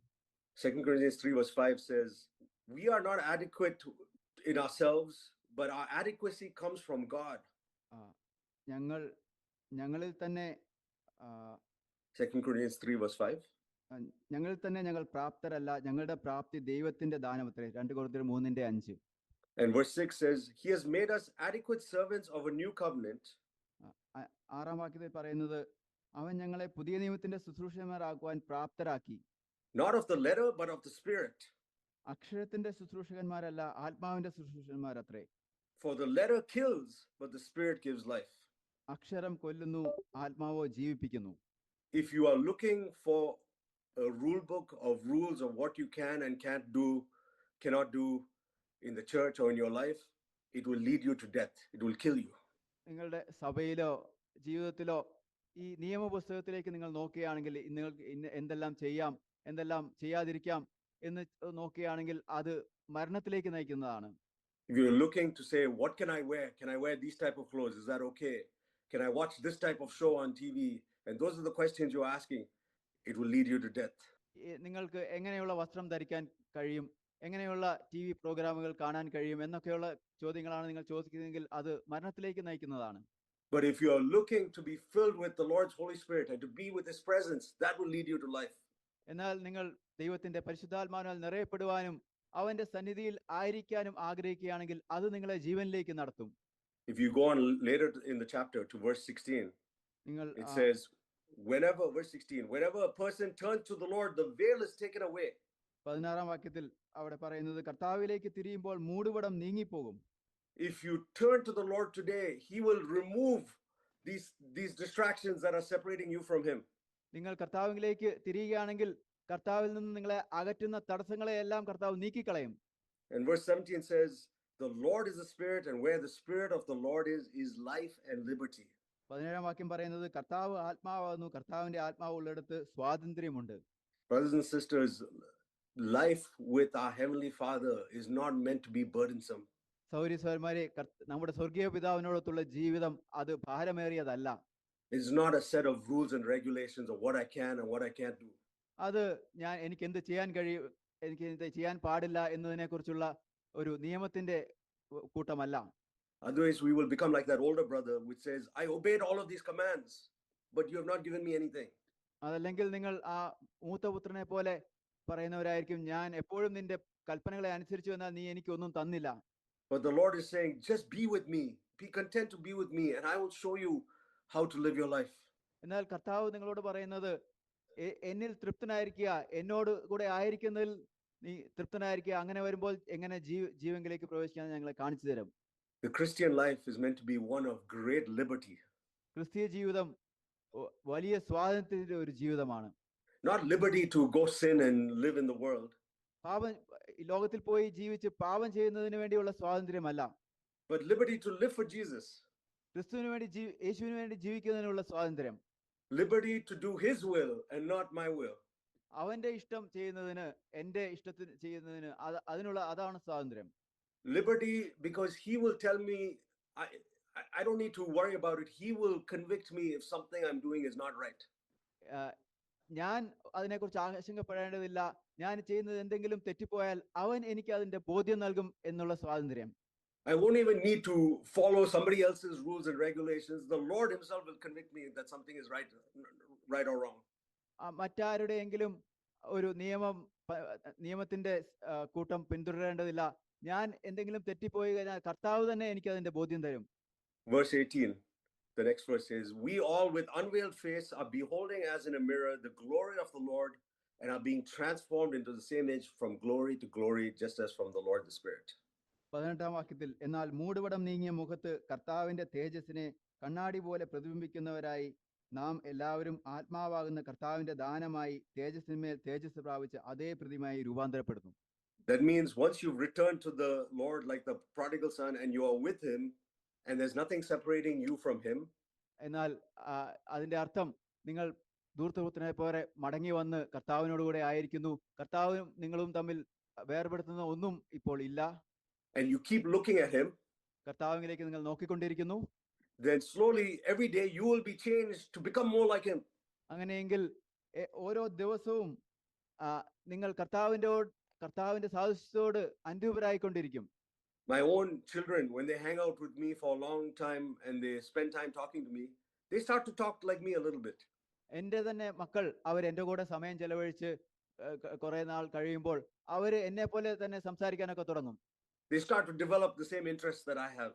2 Corinthians 3 verse 5 says, we are not adequate in ourselves, but our adequacy comes from God. ഞങ്ങളിൽ തന്നെ 2 Corinthians 3 verse 5. ഞങ്ങളിൽ തന്നെ ഞങ്ങൾ പ്രാപ്തരല്ല, ഞങ്ങളുടെ പ്രാപ്തി ദൈവത്തിന്റെ ദാനമത്രേ. 2 കൊരിന്ത്യർ 3:5. And verse 6 says, He has made us adequate servants of a new covenant. 6-ാം വാക്യത്തിൽ പറയുന്നത്, അവൻ ഞങ്ങളെ പുതിയ നിയമത്തിന്റെ ശുശ്രൂഷകന്മാരാക്കുവാൻ പ്രാപ്തരാക്കി. Not of the letter, but of the Spirit. അക്ഷരത്തിന്റെ ശുശ്രൂഷകന്മാരല്ല, ആത്മാവിന്റെ ശുശ്രൂഷകന്മാരത്രേ. For the letter kills, but the Spirit gives life. അക്ഷരം കൊല്ലുന്നു, ആത്മാവോ ജീവിപ്പിക്കുന്നു. If you are looking for a rule book of rules of what you can and cannot do in the church or in your life, it will lead you to death. It will kill you. നിങ്ങളുടെ സഭയിലോ ജീവിതത്തിലോ ഈ നിയമപുസ്തകത്തിലേക്ക് നിങ്ങൾ നോക്കുകയാണെങ്കിൽ, നിങ്ങൾക്ക് എന്തെല്ലാം ചെയ്യാം, എന്തെല്ലാം ചെയ്യാതിരിക്കാം എന്ന് നോക്കുകയാണെങ്കിൽ അത് മരണത്തിലേക്ക് നയിക്കുന്നതാണ്. If you're looking to say, what can I wear? Can I wear these type of clothes? Is that okay? Can I watch this type of show on TV? And those are the questions you're asking. It will lead you to death. നിങ്ങൾക്ക് എങ്ങനെയുള്ള വസ്ത്രം ധരിക്കാൻ കഴിയും, എങ്ങനെയുള്ള TV പ്രോഗ്രാമുകൾ കാണാൻ കഴിയും എന്നൊക്കെയുള്ള ചോദ്യങ്ങളാണ് നിങ്ങൾ ചോദിക്കുന്നതെങ്കിൽ അത് മരണത്തിലേക്ക് നയിക്കുന്നതാണ്. But if you are looking to be filled with the Lord's Holy Spirit and to be with His presence, that will lead you to life. എന്നാൽ നിങ്ങൾ ദൈവത്തിന്റെ പരിശുദ്ധാത്മാവിനാൽ നിറയപ്പെടുവാനും അവന്റെ സന്നിധിയിൽ ആയിരിക്കാനും ആഗ്രഹിക്കുകയാണെങ്കിൽ അത് നിങ്ങളെ ജീവനിലേക്ക് നടത്തും. If you go on later in the chapter to verse 16, it says, verse 16, whenever a person turns to the Lord, the veil is taken away. 16-ാം വാക്യത്തിൽ അവിടെ പറയുന്നത്, കർത്താവിലേക്ക് തിരിയുമ്പോൾ മൂടുപടം നീങ്ങിപ്പോകും. If you turn to the Lord today, He will remove these distractions that are separating you from Him. നിങ്ങൾ കർത്താവിലേക്ക് തിരിയുകയാണെങ്കിൽ കർത്താവിൽ നിന്ന് നിങ്ങളെ അകറ്റുന്ന തടസ്സങ്ങളെ എല്ലാം കർത്താവ് നീക്കിക്കളയും. And verse 17 says, the Lord is the Spirit, and where the Spirit of the Lord is life and liberty. 17-ാം വാക്യം പറയുന്നത്, കർത്താവ് ആത്മാവാകുന്നു, കർത്താവിന്റെ ആത്മാവ് ഉള്ളിടത്ത് സ്വാതന്ത്ര്യമുണ്ട്. Brothers and sisters, life with our Heavenly Father is not meant to be burdensome. സഹോദരീസഹോദരന്മാരെ, നമ്മുടെ സ്വർഗീയ പിതാവിനോടൊത്തുള്ള ജീവിതം അത് ഭാരമേറിയതല്ല. It's not a set of rules and regulations of what I can and what I can't do. അത് എനിക്ക് എന്ത് ചെയ്യാൻ കഴിയും, എനിക്ക് എന്ത് ചെയ്യാൻ പാടില്ല എന്നതിനെ കുറിച്ചുള്ള ഒരു നിയമത്തിന്റെ കൂട്ടമല്ല. Otherwise, we will become like that older brother which says, I obeyed all of these commands, but you have not given me anything. അതല്ലെങ്കിൽ നിങ്ങൾ ആ മൂത്തപുത്രനെ പോലെ പറയുന്നവരായിരിക്കും, ഞാൻ എപ്പോഴും നിന്റെ കൽപ്പനകളെ അനുസരിച്ചു, എന്നാൽ നീ എനിക്കൊന്നും തന്നില്ല. But the Lord is saying, just be with me. Be content to be with me, and I will show you how to live your life. എന്നാൽ കർത്താവ് നിങ്ങളോട് പറയുന്നത്, എന്നിൽ തൃപ്തനായിരിക്കുക, എന്നോട് കൂടെ ആയിരിക്കുന്നതിൽ നീ തൃപ്തനായിരിക്കുക. അങ്ങനെ വരുമ്പോൾ എങ്ങനെ ജീവങ്കിലേക്ക് പ്രവേശിക്കാൻ ഞങ്ങളെ കാണിച്ചു തരും. The Christian life is meant to be one of great liberty. ക്രിസ്തീയ ജീവിതം വലിയ സ്വാതന്ത്ര്യത്തിന്റെ ഒരു ജീവിതമാണ്. Not liberty to go sin and live in the world. പാപം ലോകത്തിൽ പോയി ജീവിച്ച് പാപം ചെയ്യുന്നതിന് വേണ്ടിയുള്ള സ്വാതന്ത്ര്യമല്ല, but liberty to live for Jesus. ക്രിസ്തുവിന് വേണ്ടി യേശുവിന് വേണ്ടി ജീവിക്കുന്നതിനുള്ള സ്വാതന്ത്ര്യം. Liberty to do his will and not my will. അവന്റെ ഇഷ്ടം ചെയ്യുന്നതിന്, എന്റെ ഇഷ്ടത്തിന് ചെയ്യുന്നതിന്, അതാണ് സ്വാതന്ത്ര്യം. Liberty because he will tell me, I don't need to worry about it. He will convict me if something I'm doing is not right. ഞാൻ അതിനെക്കുറിച്ച് ആശങ്കപ്പെടേണ്ടതില്ല. ഞാൻ ചെയ്യുന്നത് എന്തെങ്കിലും തെറ്റിപ്പോയാൽ അവൻ എനിക്ക് അതിന്റെ ബോധ്യം നൽകും എന്നുള്ള സ്വാതന്ത്ര്യം. I won't even need to follow somebody else's rules and regulations. The Lord himself will convict me that something is right or wrong. മറ്റാരുടെയെങ്കിലും ഒരു നിയമത്തിന്റെ കൂട്ടം പിന്തുടരേണ്ടതില്ല. ഞാൻ എന്തെങ്കിലും തെറ്റിപ്പോയി കഴിഞ്ഞാൽ കർത്താവ് തന്നെ എനിക്ക് അതിന്റെ ബോധ്യം തരും. Verse 18, the next verse says, we all with unveiled face are beholding as in a mirror the glory of the Lord and are being transformed into the same image from glory to glory, just as from the Lord the Spirit. 18-ാം വാക്യത്തിൽ, എന്നാൽ മൂടുപടം നീങ്ങിയ മുഖത്ത് കർത്താവിന്റെ തേജസ്സിനെ കണ്ണാടി പോലെ പ്രതിബിംബിക്കുന്നവരായി നാം എല്ലാവരും ആത്മാവാകുന്ന കർത്താവിന്റെ ദാനമായി തേജസ്സിന്മേൽ തേജസ് പ്രാപിച്ച് അതേ പ്രതിമയായി രൂപാന്തരപ്പെടുന്നു. That means once you've returned to the Lord like the prodigal son and you are with him and there's nothing separating you from him. എന്നാൽ അതിന്റെ അർത്ഥം നിങ്ങൾ ധൂർത്തപുത്രനെ പോലെ മടങ്ങി വന്ന് കർത്താവിനോട് കൂടെ ആയിരിക്കുന്നു. കർത്താവും നിങ്ങളും തമ്മിൽ വേർപെടുത്തുന്ന ഒന്നും ഇപ്പോൾ ഇല്ല. And you keep looking at him. കർത്താവിലേക്ക് നിങ്ങൾ നോക്കിക്കൊണ്ടിരിക്കുന്നു. Then slowly every day you will be changed to become more like him. അങ്ങനെയെങ്കിൽ ഓരോ ദിവസവും നിങ്ങൾ കർത്താവിന്റെ സാദൃശ്യത്തോട് അനുരൂപരായിക്കൊണ്ടിരിക്കും. My own children, when they hang out with me for a long time and they spend time talking to me, they start to talk like me a little bit. എൻ്റെ തന്നെ മക്കൾ എൻ്റെ കൂടെ സമയം ചെലവഴിച്ച് കുറെ നാൾ കഴിയുമ്പോൾ അവർ എന്നെ പോലെ തന്നെ സംസാരിക്കാനൊക്കെ തുടങ്ങും. They start to develop the same interests that I have.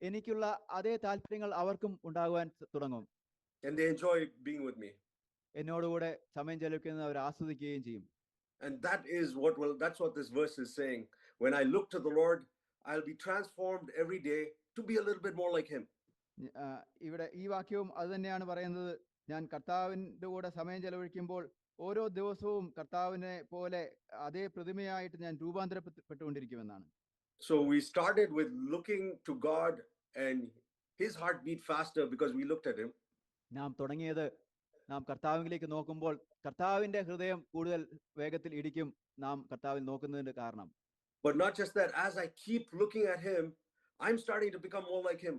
എനിക്കുള്ള അതേ താല്പര്യങ്ങൾ അവർക്കും ഉണ്ടാകുവാൻ തുടങ്ങും. And they enjoy being with me. എന്നോടുകൂടെ സമയം ചെലവഴിക്കുന്നത് അവർ ആസ്വദിക്കുകയും ചെയ്യും. And that's what this verse is saying. When I look to the Lord, I'll be transformed every day to be a little bit more like him. ഇവിടെ ഈ വാക്യവും അത് തന്നെയാണ് പറയുന്നത്. ഞാൻ കർത്താവിന്റെ കൂടെ സമയം ചെലവഴിക്കുമ്പോൾ ഓരോ ദിവസവും കർത്താവിനെ പോലെ അതേ പ്രതിമയായിട്ട് ഞാൻ രൂപാന്തരപ്പെട്ടുകൊണ്ടിരിക്കുമെന്നാണ്. So we started with looking to God and his heart beat faster because we looked at him. നാം തുടങ്ങിയത് നാം കർത്താവിലേക്ക് നോക്കുമ്പോൾ കർത്താവിന്റെ ഹൃദയം കൂടുതൽ വേഗത്തിൽ ഇടിക്കും നാം കർത്താവിൽ നോക്കുന്നതിന്റെ കാരണം. But not just that, as I keep looking at him, I'm starting to become more like him.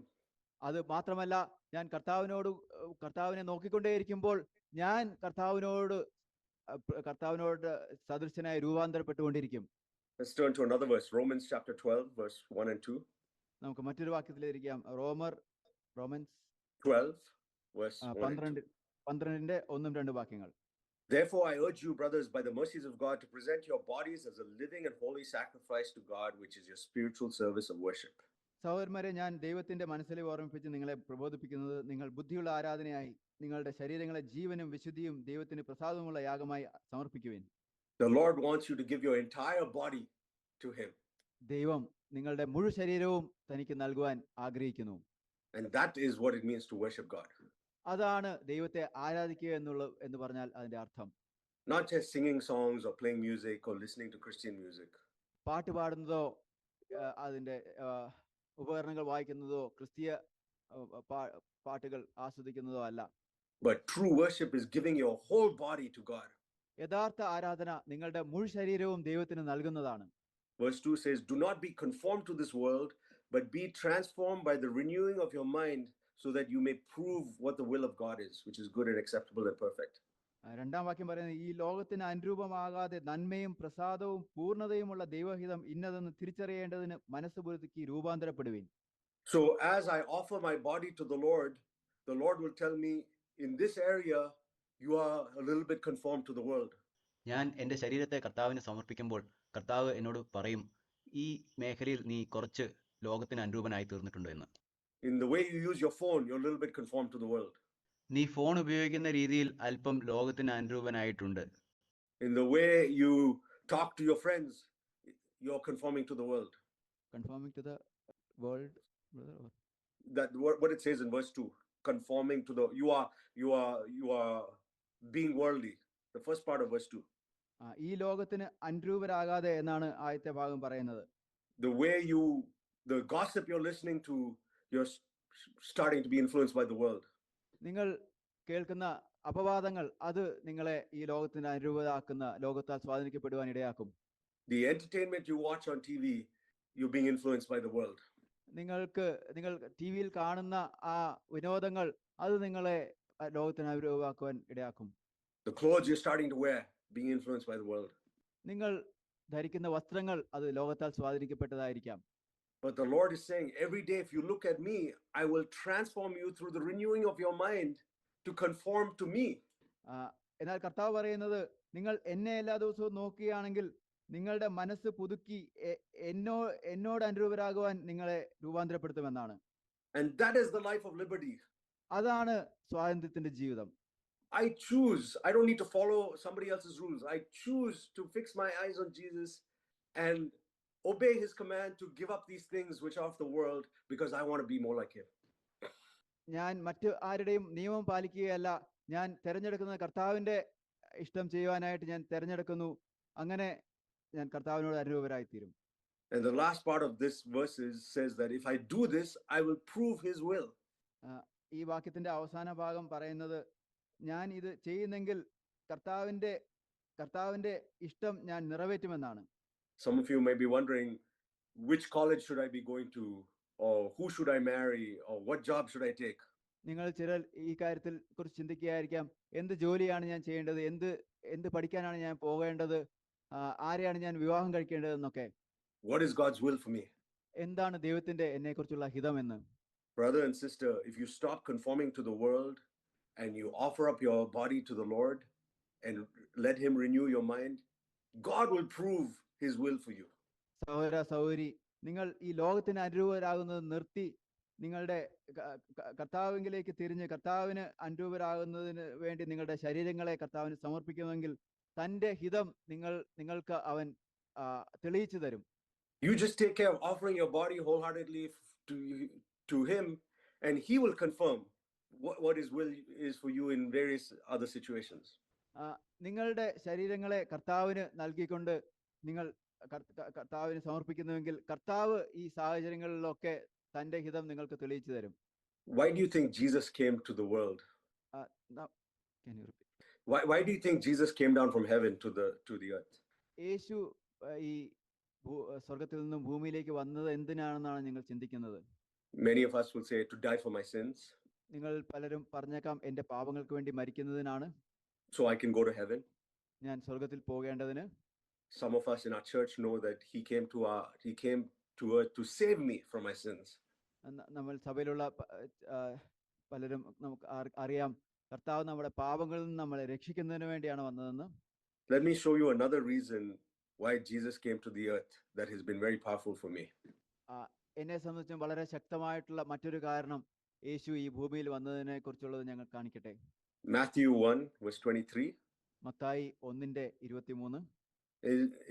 അത് മാത്രമല്ല, ഞാൻ കർത്താവിനെ നോക്കിക്കൊണ്ടേയിരിക്കുമ്പോൾ ഞാൻ കർത്താവിനോട് സദൃശനായി രൂപാന്തരപ്പെട്ടുകൊണ്ടിരിക്കും. Let's turn to another verse, Romans chapter 12, verse 1 and 2. നമുക്ക് മറ്റൊരു വാക്യത്തിലിരിക്കാം. Romans 12, verse 1 and 2. 12-ന്റെ 1-2 വാക്യങ്ങൾ. Therefore, I urge you, brothers, by the mercies of God, to present your bodies as a living and holy sacrifice to God, which is your spiritual service of worship. സഹോദരന്മാരെ, ഞാൻ ദൈവത്തിന്റെ മനസ്സിലെ ഓർമ്മിപ്പിച്ച് നിങ്ങളെ പ്രബോധിപ്പിക്കുന്നത്, നിങ്ങൾ ബുദ്ധിയുള്ള ആരാധനയായി നിങ്ങളുടെ ശരീരങ്ങളെ ജീവനും വിശുദ്ധിയും ദൈവത്തിന് പ്രസാദമുള്ള യാഗമായി സമർപ്പിക്കുവിൻ. The Lord wants you to give your entire body to him. ദൈവം നിങ്ങളുടെ മുഴു ശരീരവും തനിക്ക് നൽകുവാൻ ആഗ്രഹിക്കുന്നു. And that is what it means to worship God. അതാണ് ദൈവത്തെ ആരാധിക്കുക എന്ന് പറഞ്ഞാൽ അതിന്റെ അർത്ഥം. Not just singing songs or playing music or listening to Christian music. പാട്ട് പാടുന്നതോ അതിന്റെ ഉപകരണങ്ങൾ വായിക്കുന്നതോ ക്രിസ്തീയ പാട്ടുകൾ ആസ്വദിക്കുന്നതോ അല്ല. But true worship is giving your whole body to God. യഥാർത്ഥ ആരാധന നിങ്ങളുടെ മുഴു ശരീരവും ദൈവത്തിന് നൽകുന്നതാണ്. Verse 2 says, do not be conformed to this world, but be transformed by the renewing of your mind, so that you may prove what the will of God is, which is good and acceptable and perfect. രണ്ടാം വാക്യം പറയുന്നത്, ഈ ലോകത്തിന് അനുരൂപമാകാതെ നന്മയും പ്രസാദവും പൂർണ്ണതയുമുള്ള ദൈവഹിതം ഇന്നതെന്ന് തിരിച്ചറിയേണ്ടതിന് മനസ്സ് പുതുക്കി രൂപാന്തരപ്പെടുവിൻ. So as I offer my body to the Lord will tell me, in this area, you are a little bit conformed to the world. ഞാൻ എൻ്റെ ശരീരത്തെ കർത്താവിന് സമർപ്പിക്കുമ്പോൾ കർത്താവ് എന്നോട് പറയും, ഈ മേഖലയിൽ നീ കുറച്ച് ലോകത്തിന് അനുരൂപനായി തീർന്നിട്ടുണ്ട് എന്ന്. In the way you use your phone, you're a little bit conformed to the world. നീ ഫോൺ ഉപയോഗിക്കുന്ന രീതിയിൽ അല്പം ലോകത്തിന് അനുരൂപനായിട്ടുണ്ട്. In the way you talk to your friends, you're conforming to the world. Conforming to the world, brother, or That what it says in verse 2, conforming to the, you are being worldly. The first part of verse 2. ഈ ലോകത്തിന് അനുരൂപരാകാതെ എന്നാണ് ആദ്യത്തെ ഭാഗം പറയുന്നത്. The way the gossip you're listening to, you're starting to be influenced by the world. നിങ്ങൾ കേൾക്കുന്ന അപവാദങ്ങൾ അത് നിങ്ങളെ ഈ ലോകത്തിന് അനുരൂപരാക്കുന്ന, ലോകത്താൽ സ്വാധീനിക്കപ്പെടുവാൻ ഇടയാക്കും. The entertainment you watch on TV, you're being influenced by the world. നിങ്ങൾ ടി വിയിൽ കാണുന്ന ആ വിനോദങ്ങൾ അത് നിങ്ങളെ ലോകത്തിന് അനുരൂപമാക്കുവാൻ ഇടയാക്കും. The clothes you're starting to wear, being influenced by the world. നിങ്ങൾ ധരിക്കുന്ന വസ്ത്രങ്ങൾ അത് ലോകത്താൽ സ്വാധീനിക്കപ്പെട്ടതായിരിക്കാം. But the Lord is saying, every day if you look at me, I will transform you through the renewing of your mind to conform to me. എന്നാൽ കർത്താവ് പറയുന്നത്, നിങ്ങൾ എന്നെ എല്ലാ ദിവസവും നോക്കുകയാണെങ്കിൽ നിങ്ങളുടെ മനസ്സ് പുതുക്കി എന്നോട് അനുരൂപരാകുവാൻ നിങ്ങളെ രൂപാന്തരപ്പെടുത്തുമെന്നാണ്. And that is the life of liberty. അതാണ് സ്വാതന്ത്ര്യത്തിന്റെ ജീവിതം. I choose. I don't need to follow somebody else's rules. I choose to fix my eyes on Jesus and obey his command to give up these things which are of the world, because I want to be more like him. ഞാൻ മറ്റു ആരുടെയും നിയമം പാലിക്കുകയല്ല, ഞാൻ തിരഞ്ഞെടുക്കുന്ന കർത്താവിന്റെ ഇഷ്ടം ചെയ്യുവാനായിട്ട് ഞാൻ തിരഞ്ഞെടുക്കുന്നു. അങ്ങനെ ഞാൻ കർത്താവിനോട് അനുരൂപരായിത്തീരും. And the last part of this verse says that if I do this, I will prove his will. ഈ വാക്യത്തിന്റെ അവസാന ഭാഗം പറയുന്നത്, ഞാൻ ഇത് ചെയ്യുന്നെങ്കിൽ കർത്താവിന്റെ ഇഷ്ടം ഞാൻ നിറവേറ്റുമെന്നാണ്. Some of you may be wondering, which college should I be going to, or who should I marry, or what job should I take? നിങ്ങൾ ചിലർ ഈ കാര്യത്തിൽ കുറിച്ച് ചിന്തിക്കുകയായിരിക്കാം, എന്ത് ജോലിയാണ് ഞാൻ ചെയ്യേണ്ടത്, എന്ത് പഠിക്കാനാണ് ഞാൻ പോകേണ്ടത്, ആരെയാണ് ഞാൻ വിവാഹം കഴിക്കേണ്ടതെന്നൊക്കെ. What is God's will for me? എന്താണ് ദൈവത്തിന്റെ എന്നെ കുറിച്ചുള്ള ഹിതമെന്ന്. Brother and sister, if you stop conforming to the world and you offer up your body to the Lord and let him renew your mind, God will prove his will for you. സഹോദര സഹോദരി, നിങ്ങൾ ഈ ലോകത്തിന് അനുരൂപരാകുന്നത് നിർത്തി നിങ്ങളുടെ കർത്താവിലേക്ക് തിരിഞ്ഞ് കർത്താവിന് അനുരൂപരാകുന്നതിന് വേണ്ടി നിങ്ങളുടെ ശരീരങ്ങളെ കർത്താവിന് സമർപ്പിക്കുമെങ്കിൽ തന്റെ ഹിതം നിങ്ങൾക്ക് അവൻ തെളിയിച്ചു തരും. You just take care of offering your body wholeheartedly to him, and he will confirm what his will is for you in various other situations. നിങ്ങളുടെ ശരീരങ്ങളെ കർത്താവിന് നൽകിക്കൊണ്ട് നിങ്ങൾ കർത്താവിന് സമർപ്പിക്കുന്നുവെങ്കിൽ കർത്താവ് ഈ സാഹചര്യങ്ങളിലൊക്കെ തന്റെ ഹിതം നിങ്ങൾക്ക് തെളിയിച്ചു തരും. Why do you think Jesus came to the world? Can you repeat? Why do you think Jesus came down from heaven to the earth? യേശു ഈ സ്വർഗത്തിൽ നിന്നും ഭൂമിയിലേക്ക് വന്നത് എന്തിനാണെന്നാണ് നിങ്ങൾ ചിന്തിക്കുന്നത്? Many of us will say, to die for my sins. നിങ്ങൾ പലരും പറഞ്ഞേക്കാം, എന്റെ പാപങ്ങൾക്ക് വേണ്ടി മരിക്കുന്നതിനാണ്, so I can go to heaven. ഞാൻ സ്വർഗത്തിൽ പോകേണ്ടതിന്. Some of us in our church know that he came to earth to save me from my sins. നമ്മൾ സഭയിലുള്ള പലരും നമുക്ക് അറിയാം, കർത്താവ് നമ്മുടെ പാപങ്ങളിൽ നിന്ന് നമ്മളെ രക്ഷിക്കുന്നതിന് വേണ്ടിയാണ് വന്നതെന്ന്. Let me show you another reason why Jesus came to the earth that has been very powerful for me. എന്നെ സംബന്ധിച്ചും വളരെ ശക്തമായിട്ടുള്ള മറ്റൊരു കാരണം യേശു ഈ ഭൂമിയിൽ വന്നതിനെ കുറിച്ചുള്ളത് ഞങ്ങൾ കാണിക്കട്ടെ. Matthew 1:23. Mathai 1:23.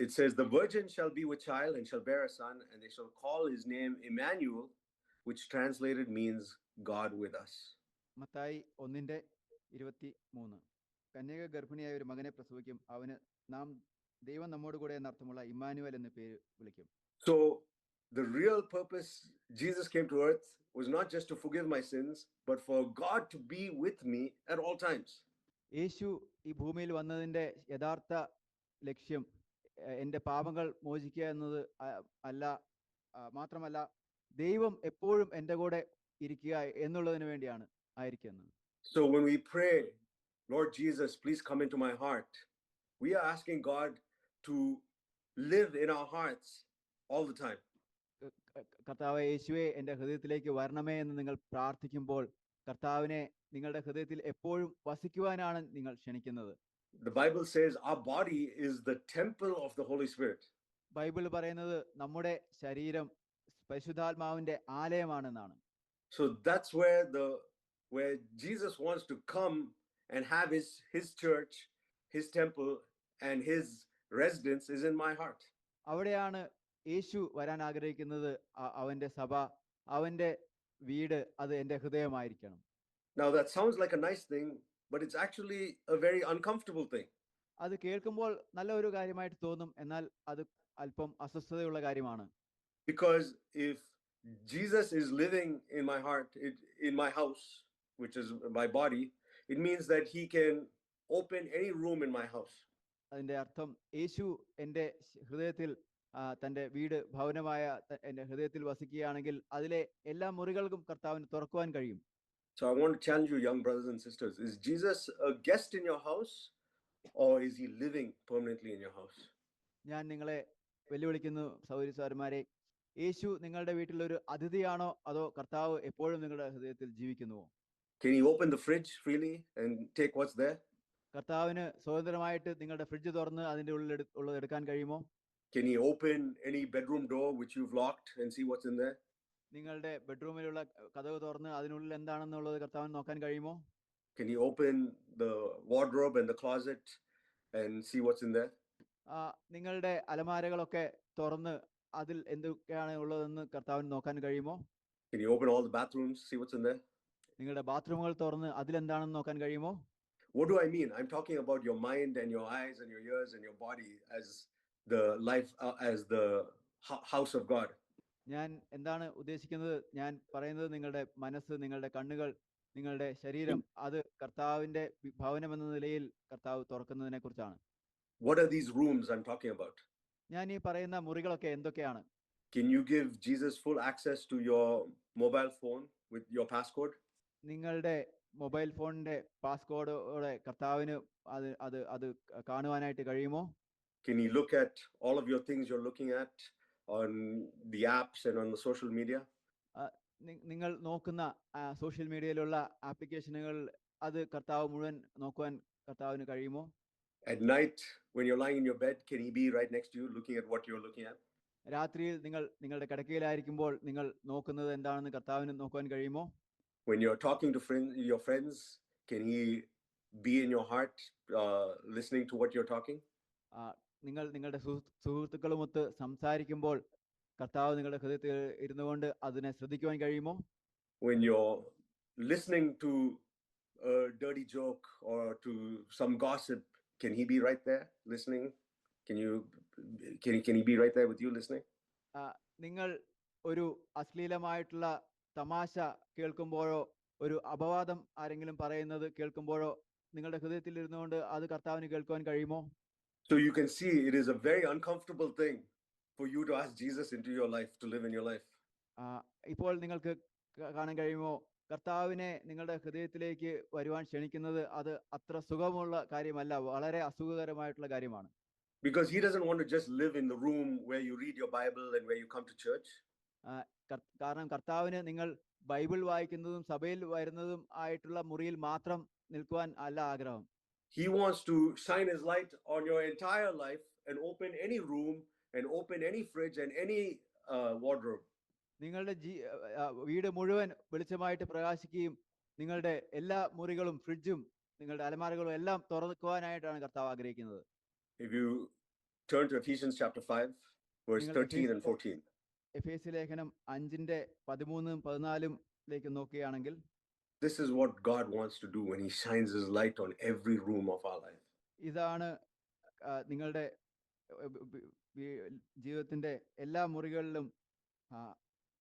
It says, the virgin shall be with child and shall bear a son, and they shall call his name Emmanuel, which translated means God with us. Mathai 1:23. കന്യക ഗർഭിണിയായ ഒരു മകനെ പ്രസവിക്കും, അവന് നാം ദൈവം നമ്മോട് കൂടെ എന്നർത്ഥമുള്ള ഇമ്മാനുവൽ എന്ന് പേര് വിളിക്കും. So the real purpose Jesus came to earth was not just to forgive my sins, but for God to be with me at all times. യേശു ഈ ഭൂമിയിൽ വന്നതിന്റെ യഥാർത്ഥ ലക്ഷ്യം എൻ്റെ പാപങ്ങൾ മോചിക്കുക എന്നത് മാത്രമല്ല, ദൈവം എപ്പോഴും എൻ്റെ കൂടെ ഇരിക്കുക എന്നുള്ളതിന് വേണ്ടിയാണ് ആയിരിക്കുന്നത്. So when we pray, Lord Jesus, please come into my heart, we are asking God to live in our hearts all the time. കർത്താവ് യേശുവെ എൻ്റെ ഹൃദയത്തിലേക്ക് വരണമേ എന്ന് നിങ്ങൾ പ്രാർത്ഥിക്കുമ്പോൾ കർത്താവിനെ നിങ്ങളുടെ ഹൃദയത്തിൽ എപ്പോഴും വസിക്കുവാനാണ് നിങ്ങൾ ക്ഷണിക്കുന്നത്. The Bible says our body is the temple of the Holy Spirit. Bible പറയുന്നത് നമ്മുടെ ശരീരം പരിശുദ്ധാത്മാവിന്റെ ആലയമാണെന്നാണ്. So that's where Jesus wants to come and have his church, his temple, and his residence is in my heart. അവിടെയാണ് യേശു വരാൻ ആഗ്രഹിക്കുന്നത്. അവന്റെ സഭ, അവന്റെ വീട്, അത് എൻ്റെ ഹൃദയമായിരിക്കണം. Now that sounds like a nice thing, but it's actually a very uncomfortable thing. അത് കേൾക്കുമ്പോൾ നല്ല ഒരു കാര്യമായിട്ട് തോന്നും, എന്നാൽ അത് അല്പം അസ്വസ്ഥതയുള്ള കാര്യമാണ്. Because if Jesus is living in my heart, in my house, which is my body, it means that he can open any room in my house. അതിന്റെ അർത്ഥം യേശു എൻ്റെ ഹൃദയത്തിൽ തൻ്റെ വീട് ഭവനമായ എൻ്റെ ഹൃദയത്തിൽ വസിക്കുകയാണെങ്കിൽ അതിലെ എല്ലാ മുറികൾക്കും കർത്താവിന് തുറക്കുവാൻ കഴിയും. So I want to challenge you, young brothers and sisters. Is Jesus a guest in your house, or is he living permanently in your house? ഞാൻ നിങ്ങളെ വെല്ലുവിളിക്കുന്നു സഹോദരിമാരെ, യേശു നിങ്ങളുടെ വീട്ടിൽ ഒരു അതിഥിയാണോ അതോ കർത്താവ് എപ്പോഴും നിങ്ങളുടെ ഹൃദയത്തിൽ ജീവിക്കുന്നുവോ? Can he open the fridge freely and take what's there? കർത്താവിന് സ്വതന്ത്രമായിട്ട് നിങ്ങളുടെ ഫ്രിഡ്ജ് തുറന്ന് അതിൻ്റെ ഉള്ളത് എടുക്കാൻ കഴിയുമോ? Can he open any bedroom door which you've locked and see what's in there? നിങ്ങളുടെ ബെഡ്റൂമിലുള്ള കതക് തുറന്ന് അതിനുള്ളിൽ എന്താണെന്നുള്ളത് കർത്താവിന് നോക്കാൻ കഴിയുമോ? Can he open the wardrobe and the closet and see what's in there? നിങ്ങളുടെ അലമാരകളൊക്കെ തുറന്ന് അതിൽ എന്തൊക്കെയാണ് ഉള്ളതെന്ന് കർത്താവിന് നോക്കാൻ കഴിയുമോ? Can you open all the bathrooms, see what's in there? നിങ്ങളുടെ ബാത്റൂമുകൾ തുറന്ന് അതിലെന്താണെന്ന് നോക്കാൻ കഴിയുമോ? What do I mean? I'm talking about your mind and your eyes and your ears and your body as the life, as the house of God. ഞാൻ എന്താണ് ഉദ്ദേശിക്കുന്നത്? ഞാൻ പറയുന്നത് നിങ്ങളുടെ മനസ്സ്, നിങ്ങളുടെ കണ്ണുകൾ, നിങ്ങളുടെ ശരീരം, അത് കർത്താവിന്റെ ഭവനം എന്ന നിലയിൽ കർത്താവ് തുറക്കുന്നതിനെ കുറിച്ചാണ്. What are these rooms I'm talking about? ഞാൻ ഈ പറയുന്ന മുറികളൊക്കെ എന്തൊക്കെയാണ്? Can you give Jesus full access to your mobile phone with your passcode? നിങ്ങളുടെ മൊബൈൽ ഫോണിന്റെ പാസ്കോഡോടെ കർത്താവിന് അത് കാണുവാനായിട്ട് കഴിയുമോ? Can you look at all of your things you're looking at on the apps and on the social media? നിങ്ങൾ നോക്കുന്ന social മീഡിയയിലുള്ള ആപ്ലിക്കേഷനുകൾ അത് കർത്താവ് മുഴുവൻ നോക്കുവാൻ കർത്താവിന് കഴിയുമോ? At night when you're lying in your bed, can he be right next to you looking at what you're looking at? രാത്രിയിൽ നിങ്ങൾ നിങ്ങളുടെ കിടക്കയിലായിരിക്കുമ്പോൾ നിങ്ങൾ നോക്കുന്നത് എന്താണെന്ന് കർത്താവിന് നോക്കുവാൻ കഴിയുമോ? When you're talking to your friends, can he be in your heart listening to what you're talking? നിങ്ങൾ നിങ്ങളുടെ സുഹൃത്തുക്കളുമൊത്ത് സംസാരിക്കുമ്പോൾ കർത്താവ് നിങ്ങളുടെ ഹൃദയത്തിൽ ഇരുന്നുകൊണ്ട് അതിനെ ശ്രദ്ധിക്കുവാൻ കഴിയുമോ? When you're listening to a dirty joke or to some gossip, can he be right there listening? Can he be right there with you listening? നിങ്ങൾ ഒരു അശ്ലീലമായിട്ടുള്ള തമാശ കേൾക്കുമ്പോഴോ ഒരു അപവാദം ആരെങ്കിലും പറയുന്നത് കേൾക്കുമ്പോഴോ നിങ്ങളുടെ ഹൃദയത്തിൽ ഇരുന്നുകൊണ്ട് അത് കർത്താവിന് കേൾക്കുവാൻ കഴിയുമോ? So you can see it is a very uncomfortable thing for you to ask Jesus into your life, to live in your life. ഇപ്പോൾ നിങ്ങൾക്ക് കാണാൻ കഴിയുമോ കർത്താവിനെ നിങ്ങളുടെ ഹൃദയത്തിലേക്ക് വരുവാൻ ക്ഷണിക്കുന്നത് അത് അത്ര സുഖമുള്ള കാര്യമല്ല, വളരെ അസുഖകരമായിട്ടുള്ള കാര്യമാണ്. Because he doesn't want to just live in the room where you read your Bible and where you come to church. കാരണം കർത്താവിന് നിങ്ങൾ ബൈബിൾ വായിക്കുന്നതും സഭയിൽ വരുന്നതും ആയിട്ടുള്ള മുറിയിൽ മാത്രം നിൽക്കുവാൻ അല്ല ആഗ്രഹം. He wants to shine his light on your entire life and open any room and open any fridge and any wardrobe. നിങ്ങളുടെ വീട് മുഴുവൻ വെളിച്ചമായിട്ട് പ്രകാശിക്കുകയും നിങ്ങളുടെ എല്ലാ മുറികളും ഫ്രിഡ്ജും നിങ്ങളുടെ അലമാരകളും എല്ലാം തുറക്കുവാനായിട്ടാണ് കർത്താവ് ആഗ്രഹിക്കുന്നത്. If you turn to Ephesians chapter 5 verse 13 and 14. എഫേസ്യ ലേഖനം 5:13-14 നോക്കുകയാണെങ്കിൽ this is what God wants to do when he shines his light on every room of our life. ഇതാണ് നിങ്ങളുടെ ജീവിതത്തിന്റെ എല്ലാ മുറികളിലും